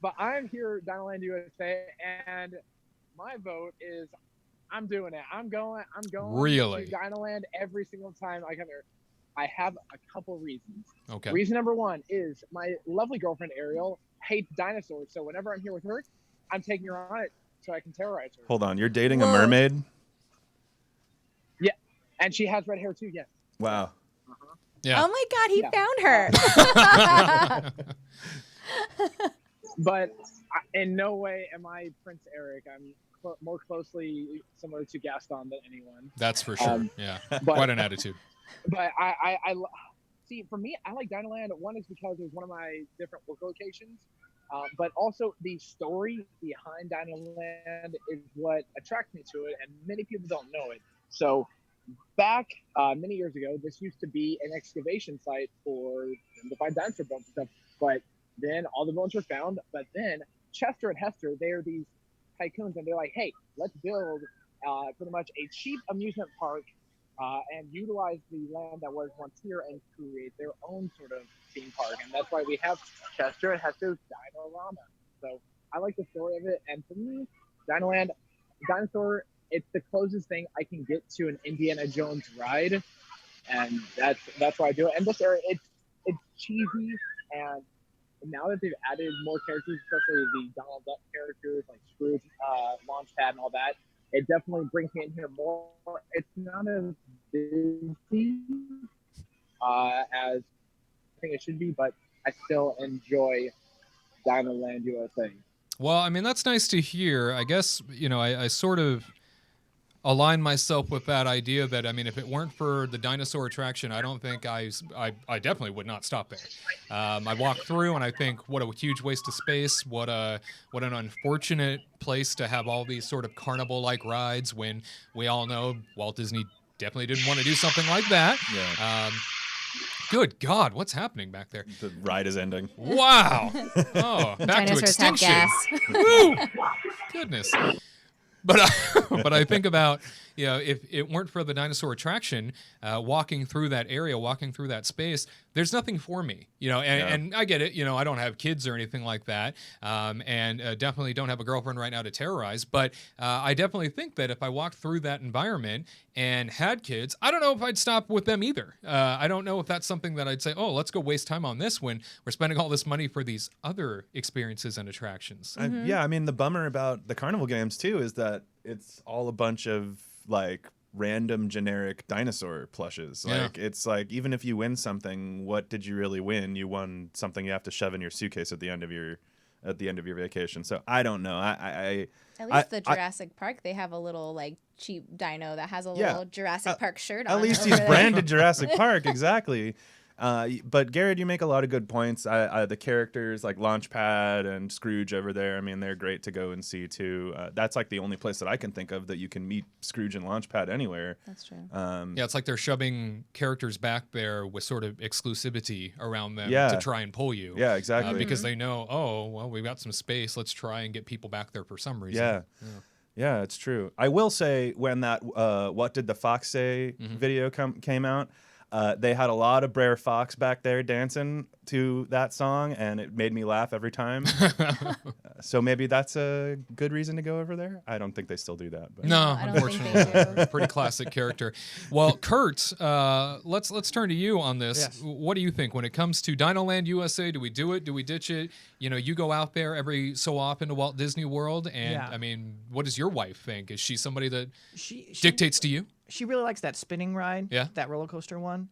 But I'm here, Dinoland USA, and my vote is I'm doing it. I'm going really? to Dinoland every single time I come here. I have a couple reasons. Okay. Reason number one is my lovely girlfriend Ariel hates dinosaurs. So whenever I'm here with her, I'm taking her on it so I can terrorize her. Hold on, you're dating a Whoa. mermaid? Yeah, and she has red hair too. Yes. Wow. Yeah. Oh my God, he Yeah. found her. But in no way am I Prince Eric. I'm more closely similar to Gaston than anyone. That's for sure. Yeah. But, Quite an attitude. But see, for me, I like Dinoland. One is because it was one of my different work locations, but also the story behind Dinoland is what attracts me to it, and many people don't know it. So back many years ago, this used to be an excavation site for them to find dinosaur bones and stuff. But then all the bones were found. But then Chester and Hester, they're these tycoons, and they're like, hey, let's build pretty much a cheap amusement park and utilize the land that was once here and create their own sort of theme park. And that's why we have Chester and Hester's Dino-Rama. So I like the story of it. And for me, Dinoland, dinosaur, it's the closest thing I can get to an Indiana Jones ride. And that's why I do it. And this area, it's cheesy, and now that they've added more characters, especially the Donald Duck characters like Scrooge, Launchpad, and all that, it definitely brings me in here more. It's not as busy as I think it should be, but I still enjoy Dinoland USA. Well, I mean, that's nice to hear. I guess, I sort of align myself with that idea that, I mean, if it weren't for the dinosaur attraction, I don't think I definitely would not stop there. I walk through and I think, what a huge waste of space. What an unfortunate place to have all these sort of carnival-like rides when we all know Walt Disney definitely didn't want to do something like that. Yeah. Good God, what's happening back there? The ride is ending. Wow. Oh, back to Dinosaurs have extinction. gas. Woo! Goodness. But I think about, if it weren't for the dinosaur attraction, walking through that area, walking through that space, there's nothing for me, and I get it. I don't have kids or anything like that, and definitely don't have a girlfriend right now to terrorize. But I definitely think that if I walked through that environment and had kids, I don't know if I'd stop with them either. I don't know if that's something that I'd say, oh, let's go waste time on this when we're spending all this money for these other experiences and attractions. Yeah, I mean, the bummer about the carnival games too is that it's all a bunch of like random generic dinosaur plushes. Like it's like, even if you win something, what did you really win? You won something you have to shove in your suitcase at the end of your vacation. So I don't know. At least the Jurassic Park, they have a little like cheap dino that has a little Jurassic Park shirt on. At least over he's there. branded Jurassic Park, exactly. But Gared, you make a lot of good points. The characters like Launchpad and Scrooge over there, I mean, they're great to go and see too. That's like the only place that I can think of that you can meet Scrooge and Launchpad anywhere. That's true. It's like they're shoving characters back there with sort of exclusivity around them to try and pull you. Yeah, exactly. Because they know, oh, well, we've got some space. Let's try and get people back there for some reason. Yeah, it's true. I will say, when that What Did the Fox Say video came out, they had a lot of Brer Fox back there dancing to that song, and it made me laugh every time. So maybe that's a good reason to go over there. I don't think they still do that. But. No, I don't think they unfortunately, do. pretty classic character. Well, Curt, let's turn to you on this. Yes. What do you think when it comes to Dinoland USA? Do we do it? Do we ditch it? You go out there every so often to Walt Disney World, and I mean, what does your wife think? Is she somebody that She dictates to you? She really likes that spinning ride. Yeah. That roller coaster one.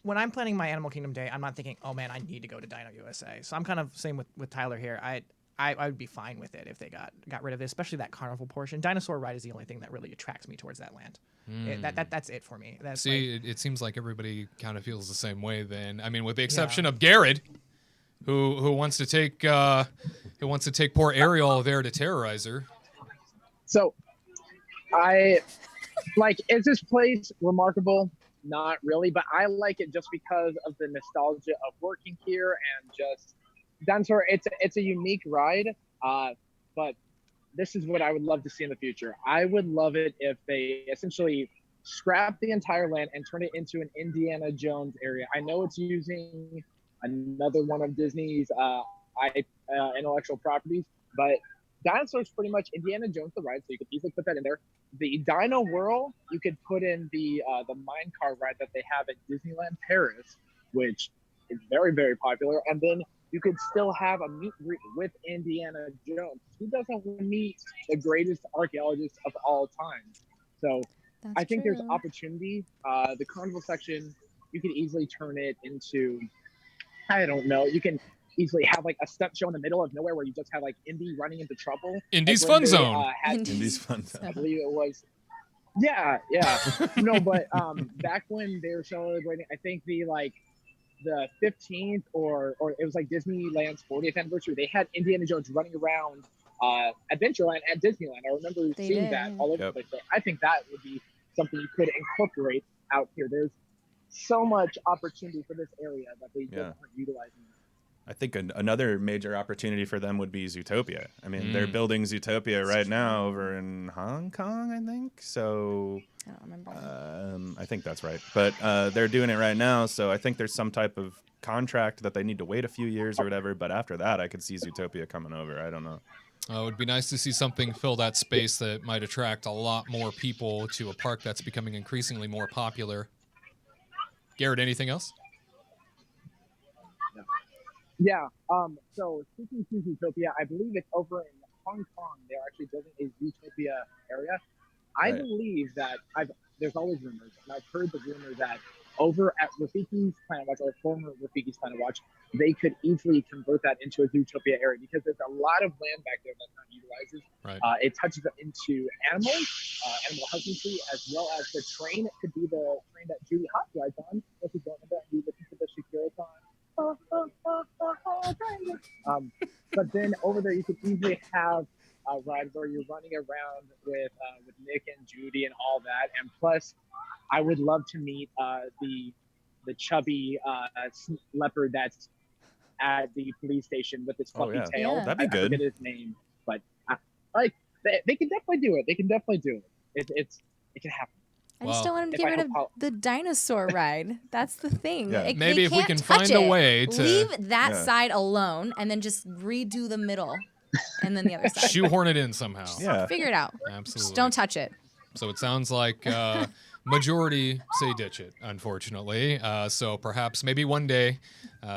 When I'm planning my Animal Kingdom day, I'm not thinking, oh man, I need to go to Dino USA. So I'm kind of same with Tyler here. I would be fine with it if they got rid of it, especially that carnival portion. Dinosaur ride is the only thing that really attracts me towards that land. That's it for me. That's it seems like everybody kind of feels the same way. Then, I mean, with the exception of Gared, who wants to take poor Ariel there to terrorize her. So is this place remarkable? Not really, but I like it just because of the nostalgia of working here and just dinosaur. It's a unique ride, but this is what I would love to see in the future. I would love it if they essentially scrap the entire land and turn it into an Indiana Jones area. I know it's using another one of Disney's intellectual properties, but dinosaurs pretty much Indiana Jones the ride, so you could easily put that in there. The Dino Whirl, you could put in the mine car ride that they have at Disneyland Paris, which is very, very popular. And then you could still have a meet and greet with Indiana Jones. Who doesn't want to meet the greatest archaeologist of all time? So That's I think there's true. opportunity. The carnival section, you could easily turn it into, I don't know, you can easily have like a stunt show in the middle of nowhere where you just have like Indy running into trouble. Indy's like when Fun they, Zone. Indy's Fun Zone. I believe it was. Yeah. No, but back when they were celebrating, I think the 15th or it was like Disneyland's 40th anniversary, they had Indiana Jones running around Adventureland at Disneyland. I remember seeing that all over the place. So I think that would be something you could incorporate out here. There's so much opportunity for this area that they just aren't utilizing. I think another major opportunity for them would be Zootopia. I mean, they're building Zootopia right now over in Hong Kong, I think. So I don't remember. I think that's right. But they're doing it right now. So I think there's some type of contract that they need to wait a few years or whatever. But after that, I could see Zootopia coming over. I don't know. It would be nice to see something fill that space that might attract a lot more people to a park that's becoming increasingly more popular. Gared, anything else? Yeah. So speaking to Zootopia, I believe it's over in Hong Kong. They're actually building a Zootopia area. I believe that there's always rumors, and I've heard the rumor that over at Rafiki's Planet Watch, or former Rafiki's Planet Watch, they could easily convert that into a Zootopia area because there's a lot of land back there that's not utilized. Right. It touches into animals, animal husbandry, as well as the train. It could be the train that Judy Hopps rides on. If you don't know that, you listen to the Shakira song. But then over there, you could easily have a ride where you're running around with Nick and Judy and all that. And plus, I would love to meet the chubby leopard that's at the police station with his fluffy tail. That'd be I good. forget his name, but they can definitely do it. They can definitely do it. It can happen. I just don't want him to get rid of the dinosaur ride. That's the thing. Yeah. Maybe if we can touch find a way to leave that side alone and then just redo the middle and then the other side. shoehorn it in somehow. Yeah. Figure it out. Absolutely. Just don't touch it. So it sounds like majority say ditch it, unfortunately. So perhaps maybe one day,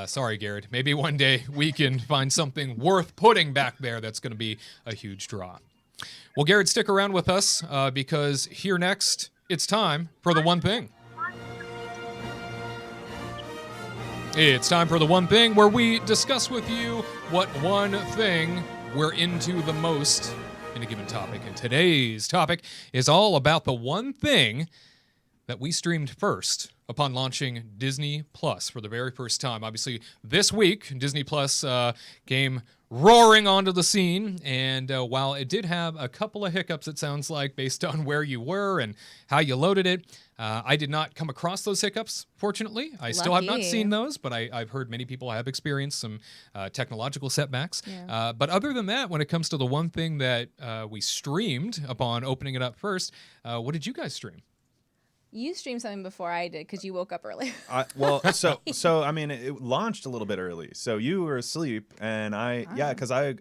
sorry, Gared, maybe one day we can find something worth putting back there that's going to be a huge draw. Well, Gared, stick around with us because here next, it's time for the one thing. It's time for the one thing where we discuss with you what one thing we're into the most in a given topic. And today's topic is all about the one thing that we streamed first upon launching Disney Plus for the very first time. Obviously, this week, Disney Plus came roaring onto the scene, and while it did have a couple of hiccups, it sounds like, based on where you were and how you loaded it, I did not come across those hiccups, fortunately. I still have not seen those, but I've heard many people have experienced some technological setbacks. Yeah. But other than that, when it comes to the one thing that we streamed upon opening it up first, what did you guys stream? You streamed something before I did because you woke up early. So I mean, it launched a little bit early. So you were asleep, and because I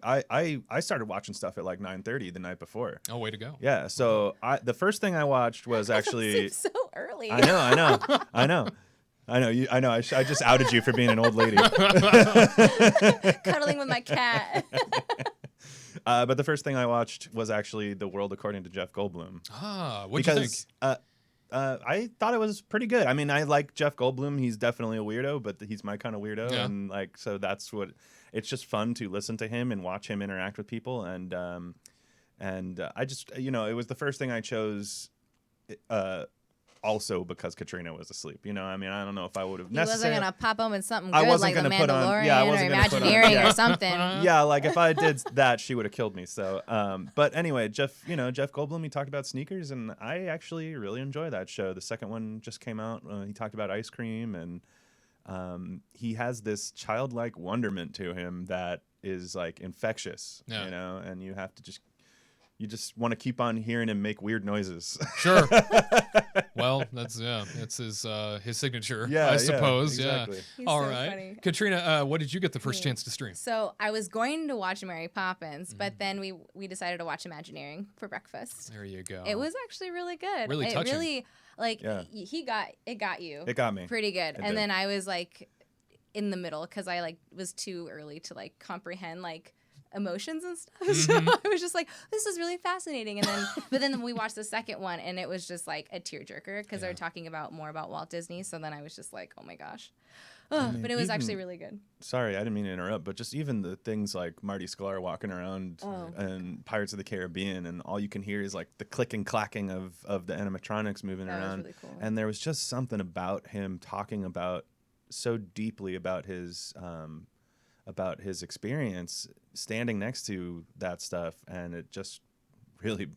started watching stuff at like 9:30 the night before. Oh, way to go! Yeah. So the first thing I watched was actually so early. I know. I just outed you for being an old lady. Cuddling with my cat. But the first thing I watched was actually The World According to Jeff Goldblum. What'd you think? I thought it was pretty good. I mean, I like Jeff Goldblum. He's definitely a weirdo, but he's my kind of weirdo. Yeah. And so that's what, it's just fun to listen to him and watch him interact with people. And I just, it was the first thing I chose, also because Katrina was asleep. I mean, I don't know if I would have necessarily. He wasn't going to pop on with something I good wasn't like The gonna put on- Mandalorian yeah, I or wasn't gonna put on- Imagineering yeah. or something. Yeah, like if I did that, she would have killed me. So, but anyway, Jeff Goldblum, he talked about sneakers, and I actually really enjoy that show. The second one just came out. He talked about ice cream, and he has this childlike wonderment to him that is like infectious. Yeah. And you have to you just want to keep on hearing him make weird noises. Sure. Well, that's his signature, I suppose. Yeah, exactly. He's All so right. funny. Katrina, what did you get the first chance to stream? So I was going to watch Mary Poppins, but then we decided to watch Imagineering for breakfast. There you go. It was actually really good. Really it touching. Really, like, Yeah. it got you. It got me. Pretty good. It And did. then I was like, in the middle because I like was too early to like comprehend like emotions and stuff. So I was just like, this is really fascinating. And then, but then we watched the second one and it was just like a tearjerker because they're talking more about Walt Disney. So then I was just like, oh my gosh. But it was actually really good. Sorry, I didn't mean to interrupt, but just even the things like Marty Sklar walking around and Pirates of the Caribbean, and all you can hear is like the click and clacking of the animatronics moving That was around. really cool. And there was just something about him talking about so deeply about his experience standing next to that stuff, and it just really,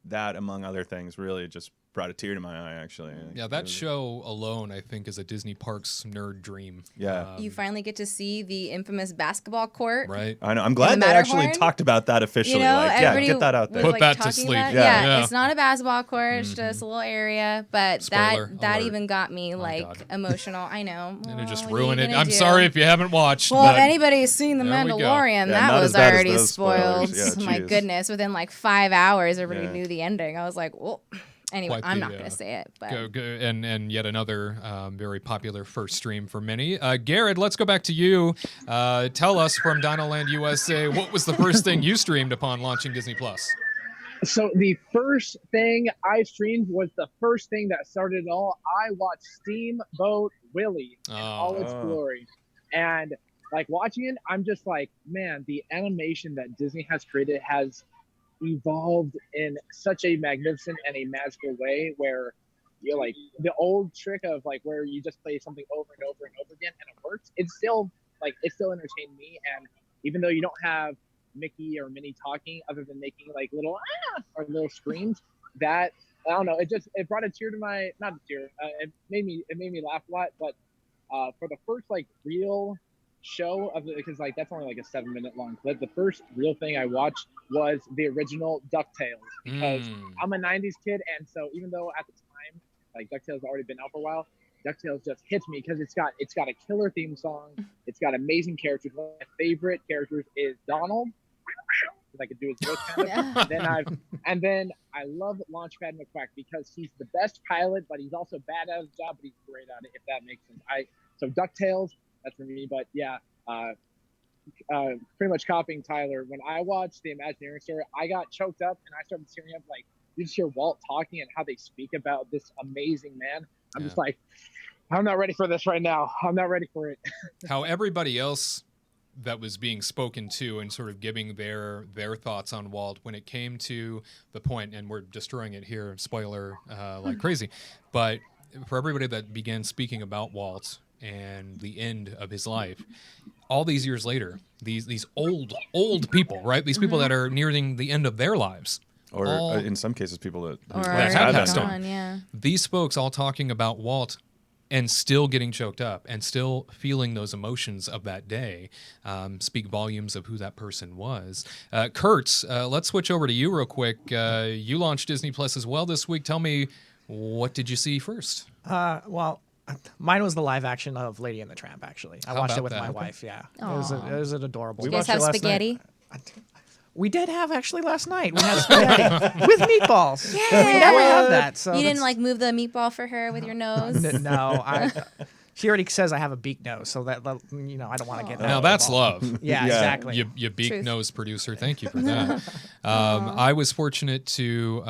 that among other things, really just brought a tear to my eye, actually. Yeah, that show alone, I think, is a Disney Parks nerd dream. Yeah. You finally get to see the infamous basketball court. Right. I know. I'm glad they actually Matterhorn? talked about that officially. You know, like, yeah, everybody get that out there. was, Put like, that to talking sleep. about it. Yeah. Yeah, Yeah. it's not a basketball court. It's just a little area. But Spoiler that alert. even got me My like God. emotional. I know. And it just Well, what are you ruined it. gonna I'm do? sorry if you haven't watched. Well, but if anybody's seen The there we go. Mandalorian, Yeah, that not was as bad as already those spoiled. spoilers. Yeah, My geez. goodness. Within like 5 hours, everybody Yeah. knew the ending. I was like, well, anyway, Quite I'm the, not going to say it. But and yet another very popular first stream for many. Gared, let's go back to you. Tell us from Dinoland USA, what was the first thing you streamed upon launching Disney Plus? So the first thing I streamed was the first thing that started it all. I watched Steamboat Willie in all its Oh. glory. And like watching it, I'm just like, man, the animation that Disney has created has evolved in such a magnificent and a magical way where you're like the old trick of like where you just play something over and over and over again and it works. It's still entertained me. And even though you don't have Mickey or Minnie talking other than making like little or little screams, that I don't know, it brought a tear to my, not a tear, it made me laugh a lot. But for the first like real show of it, because like that's only like a 7-minute long clip, the first real thing I watched was the original DuckTales, because I'm a 90s kid, and so even though at the time like DuckTales had already been out for a while, DuckTales just hits me because it's got a killer theme song, it's got amazing characters. One of my favorite characters is Donald, because I could do his voice kind of. and then I love Launchpad McQuack because he's the best pilot, but he's also bad at his job, but he's great at it, if that makes sense. So DuckTales, that's for me. But yeah, pretty much copying Tyler. When I watched the Imagineering story, I got choked up and I started tearing up. Like, you just hear Walt talking and how they speak about this amazing man. I'm just like, I'm not ready for this right now. I'm not ready for it. How everybody else that was being spoken to and sort of giving their thoughts on Walt when it came to the point, and we're destroying it here, spoiler like crazy, but for everybody that began speaking about Walt and the end of his life, all these years later, these old people, right? These people that are nearing the end of their lives, Or all, in some cases, people that that have passed on. Yeah. These folks all talking about Walt and still getting choked up and still feeling those emotions of that day speak volumes of who that person was. Curt, let's switch over to you real quick. You launched Disney Plus as well this week. Tell me, what did you see first? Well, mine was the live action of Lady and the Tramp. Actually, I How watched it about with that? my Okay. wife. Yeah, it Aw. was an adorable. You guys have spaghetti? We did have actually last night. We had spaghetti with meatballs. Yeah. We never have that. So You didn't that's- like move the meatball for her with your nose? No, she already says I have a beak nose, so that I don't want to get. Now that that's involved. love. Yeah, Yeah. exactly. You beak Truth. nose producer. Thank you for that. I was fortunate to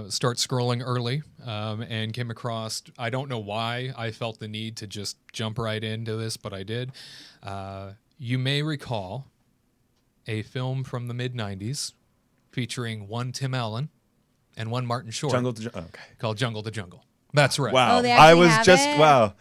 start scrolling early and came across, I don't know why I felt the need to just jump right into this, but I did. You may recall a film from the mid-90s featuring one Tim Allen and one Martin Short okay. called Jungle to Jungle. That's right. Wow. Oh, they I actually was have just it? wow.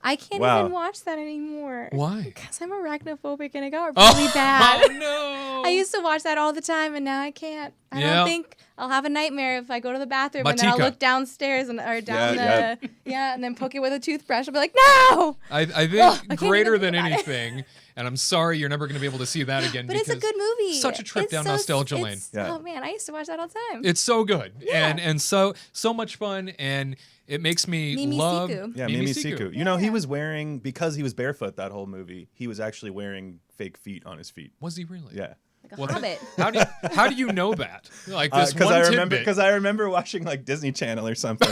I can't Wow. even watch that anymore. Why? Because I'm arachnophobic and it got really bad. Oh, no. I used to watch that all the time and now I can't. I Yeah. don't think I'll have a nightmare if I go to the bathroom and then I'll Matika. look downstairs or down Yeah, and then poke it with a toothbrush. I'll be like, no! I think I can't greater even than think about it. anything, and I'm sorry you're never going to be able to see that again. But it's a because good movie. Such a trip It's down so- nostalgia lane. it's- Yeah. Oh man, I used to watch that all the time. It's so good, Yeah. and so much fun, and it makes me Mimi love. Siku. Yeah, Mimi Siku. You know, he was wearing, because he was barefoot that whole movie, he was actually wearing fake feet on his feet. Was he really? Yeah. Like a Well, hobbit. How do you know that? Like this one Because I remember watching like Disney Channel or something,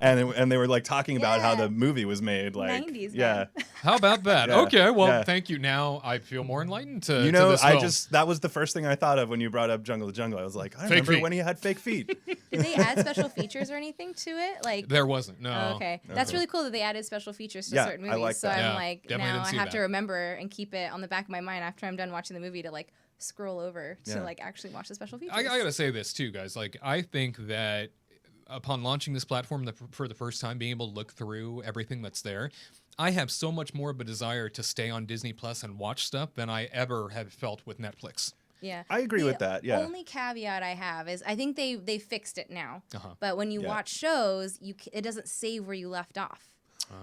and they were like talking about how Yeah. the movie was made. Like 90s, yeah, man. How about that? Yeah, Okay, well, yeah. thank you. Now I feel more enlightened to you know, to this film. that was the first thing I thought of when you brought up Jungle to Jungle. I was like, I remember feet. when he had fake feet. Did they add special features or anything to it? Like There wasn't. No. Oh, okay. That's really cool that they added special features to Yeah, certain I movies. like so that. I'm Yeah, like, definitely now didn't I see have to that. remember and keep it on the back of my mind after I'm done watching the movie to like scroll over Yeah. to like actually watch the special features. I gotta say this too, guys. Like, I think that upon launching this platform for the first time, being able to look through everything that's there, I have so much more of a desire to stay on Disney Plus and watch stuff than I ever have felt with Netflix. Yeah. I agree with that. Yeah. The only caveat I have is I think they fixed it now. Uh-huh. But when you Yeah. watch shows, it doesn't save where you left off.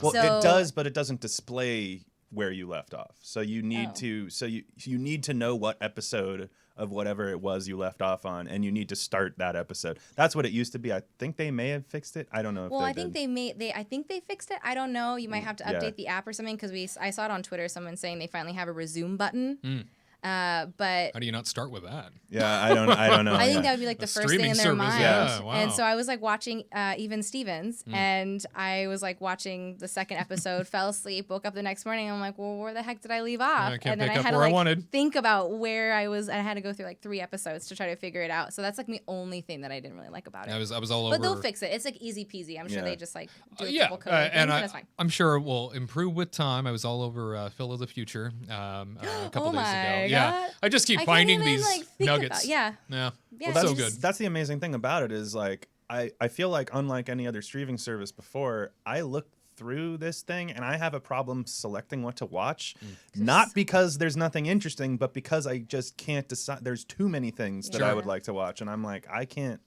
Well, So- it does, but it doesn't display where you left off. So you need Oh. to. So you need to know what episode of whatever it was you left off on, and you need to start that episode. That's what it used to be. I think they may have fixed it. I don't know if Well, they I think did. I think they fixed it. I don't know. You might have to Yeah. update the app or something because I saw it on Twitter. Someone saying they finally have a resume button. But How do you not start with that? Yeah, I don't know. I think yeah. that would be like the A first thing in their streaming mind. service, yeah, wow. And so I was like watching Even Stevens, and I was like watching the second episode, fell asleep, woke up the next morning. And I'm like, well, where the heck did I leave off? I can't and then pick I up had to where I like wanted. think about where I was. I had to go through like 3 episodes to try to figure it out. So that's like the only thing that I didn't really like about it. I was all over. But they'll fix it. It's like easy peasy. I'm sure Yeah. they just like do a Yeah, couple coding things, and and it's fine. I'm sure it will improve with time. I was all over Phil of the Future a couple Oh days my ago. Yeah, God. I just keep I can't finding even, these like, think nuggets. about- yeah. Yeah, Yeah, so it's good. just- That's the amazing thing about it is like I feel like unlike any other streaming service before, I look through this thing and I have a problem selecting what to watch. Not because there's nothing interesting, but because I just can't decide. There's too many things that I Sure. would like to watch, and I'm like, I can't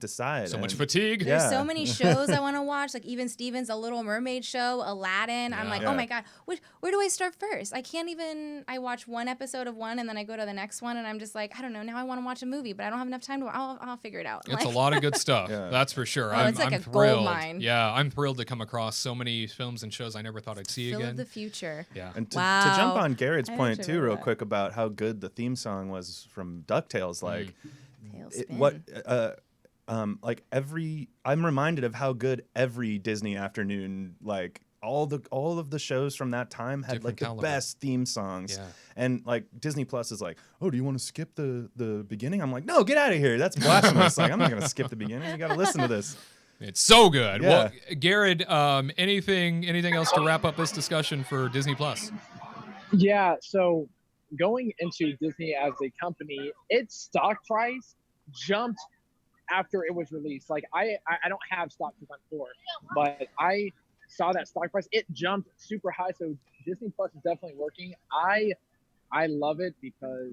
decide. So much And- fatigue. Yeah. There's so many shows I want to watch, like even Stevens, A Little Mermaid show, Aladdin. I'm Yeah. like, Yeah. oh my God, where do I start first? I can't even, I watch one episode of one and then I go to the next one and I'm just like, I don't know, now I want to watch a movie, but I don't have enough time to, I'll figure it out. It's Like- a lot of good stuff. Yeah. That's for sure. Oh, I'm, it's like I'm a gold thrilled. mine. Yeah, I'm thrilled to come across so many films and shows I never thought I'd see Phil again. of the Future. Yeah. And to Wow. jump on Gared's I point actually too, love real that. quick about how good the theme song was from DuckTales, like Tailspin. I'm reminded of how good every Disney afternoon, like all of the shows from that time had Different like the caliber. best theme songs. Yeah. And like Disney Plus is like, oh, do you want to skip the beginning? I'm like, no, get out of here. That's blasphemous. Like, I'm not gonna skip the beginning. You gotta listen to this. It's so good. Yeah. Well, Gared, anything else to wrap up this discussion for Disney Plus? Yeah, so going into Disney as a company, its stock price jumped after it was released. Like I don't have stock because I'm poor, but I saw that stock price. It jumped super high. So Disney Plus is definitely working. I love it because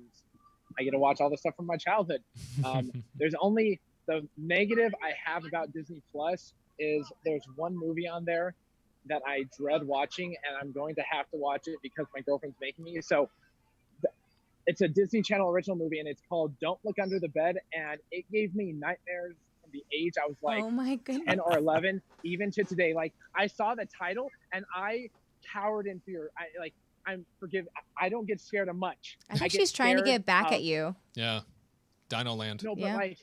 I get to watch all the stuff from my childhood. There's only the negative I have about Disney Plus is there's one movie on there that I dread watching, and I'm going to have to watch it because my girlfriend's making me. So it's a Disney Channel original movie, and it's called Don't Look Under the Bed, and it gave me nightmares from the age I was like Oh my goodness. 10 or 11, even to today. Like I saw the title and I cowered in fear. I don't get scared of much. I think get she's trying to scared get back of- at you. Yeah. Dino Land. No, but Yeah. like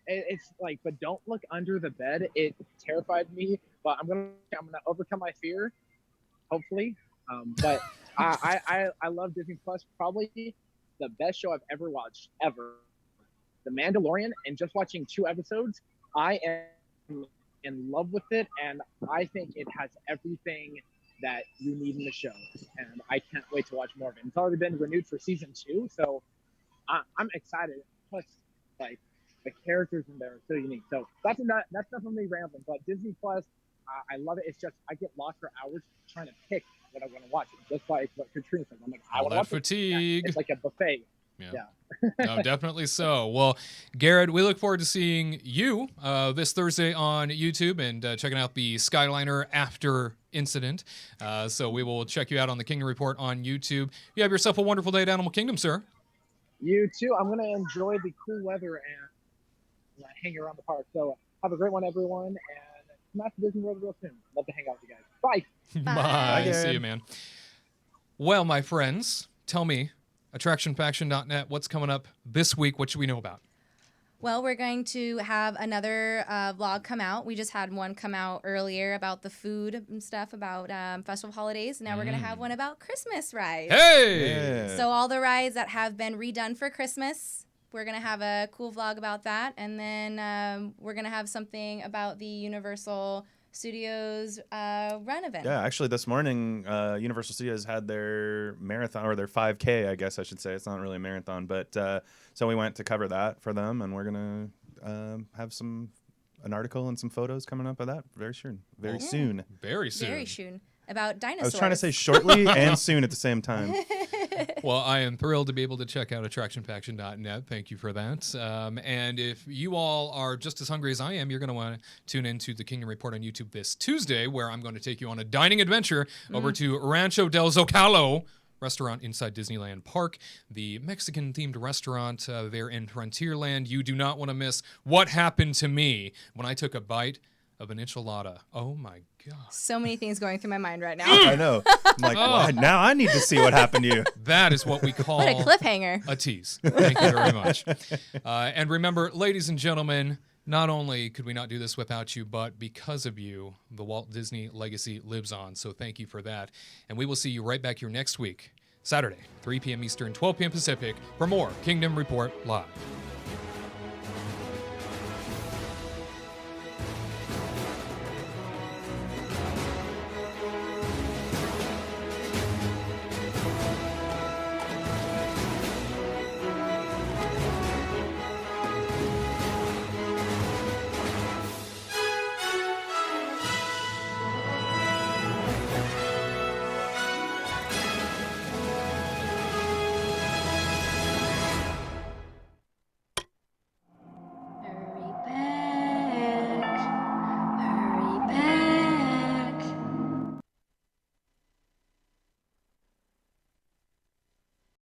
it's like, but don't look under the bed. It terrified me, but I'm gonna overcome my fear, hopefully. But I love Disney Plus. Probably the best show I've ever watched ever. The Mandalorian, and just watching 2 episodes, I am in love with it, and I think it has everything that you need in the show, and I can't wait to watch more of it. It's already been renewed for season 2, so I'm excited. Plus, like the characters in there are so unique. So that's definitely rambling. But Disney Plus, I love it. It's just I get lost for hours trying to pick what I want to watch. Just like what Katrina said, I'm like, I All want to that watch it. fatigue. It's like a buffet. Yeah. Yeah. No, definitely so. Well, Gared, we look forward to seeing you this Thursday on YouTube and checking out the Skyliner After Incident. So we will check you out on the Kingdom Report on YouTube. You have yourself a wonderful day at Animal Kingdom, sir. You too. I'm gonna enjoy the cool weather and hang around the park. So have a great one, everyone, and come out to Disney World real soon. Love to hang out with you guys. Bye. Bye. Bye, See Gared. you, man. Well, my friends, tell me attractionfaction.net. What's coming up this week? What should we know about? Well, we're going to have another vlog come out. We just had one come out earlier about the food and stuff, about festival holidays. Now we're going to have one about Christmas rides. Hey! Yeah. So all the rides that have been redone for Christmas, we're going to have a cool vlog about that. And then we're going to have something about the Universal Studios run event. Yeah, actually, this morning, Universal Studios had their marathon, or their 5K, I guess I should say. It's not really a marathon, but so we went to cover that for them, and we're gonna have an article and some photos coming up of that very soon. Very soon. Very soon. Very soon. About dinosaurs. I was trying to say shortly and soon at the same time. Well, I am thrilled to be able to check out attractionfaction.net. Thank you for that. And if you all are just as hungry as I am, you're going to want to tune into the Kingdom Report on YouTube this Tuesday, where I'm going to take you on a dining adventure over to Rancho del Zocalo restaurant inside Disneyland Park, the Mexican-themed restaurant there in Frontierland. You do not want to miss what happened to me when I took a bite of an enchilada. Oh, my God. So many things going through my mind right now. I know. I'm like, "Well, now I need to see what happened to you." That is what we call What a cliffhanger. a tease. Thank you very much. And remember, ladies and gentlemen, not only could we not do this without you, but because of you, the Walt Disney legacy lives on. So thank you for that. And we will see you right back here next week, Saturday, 3 p.m. Eastern, 12 p.m. Pacific, for more Kingdom Report Live.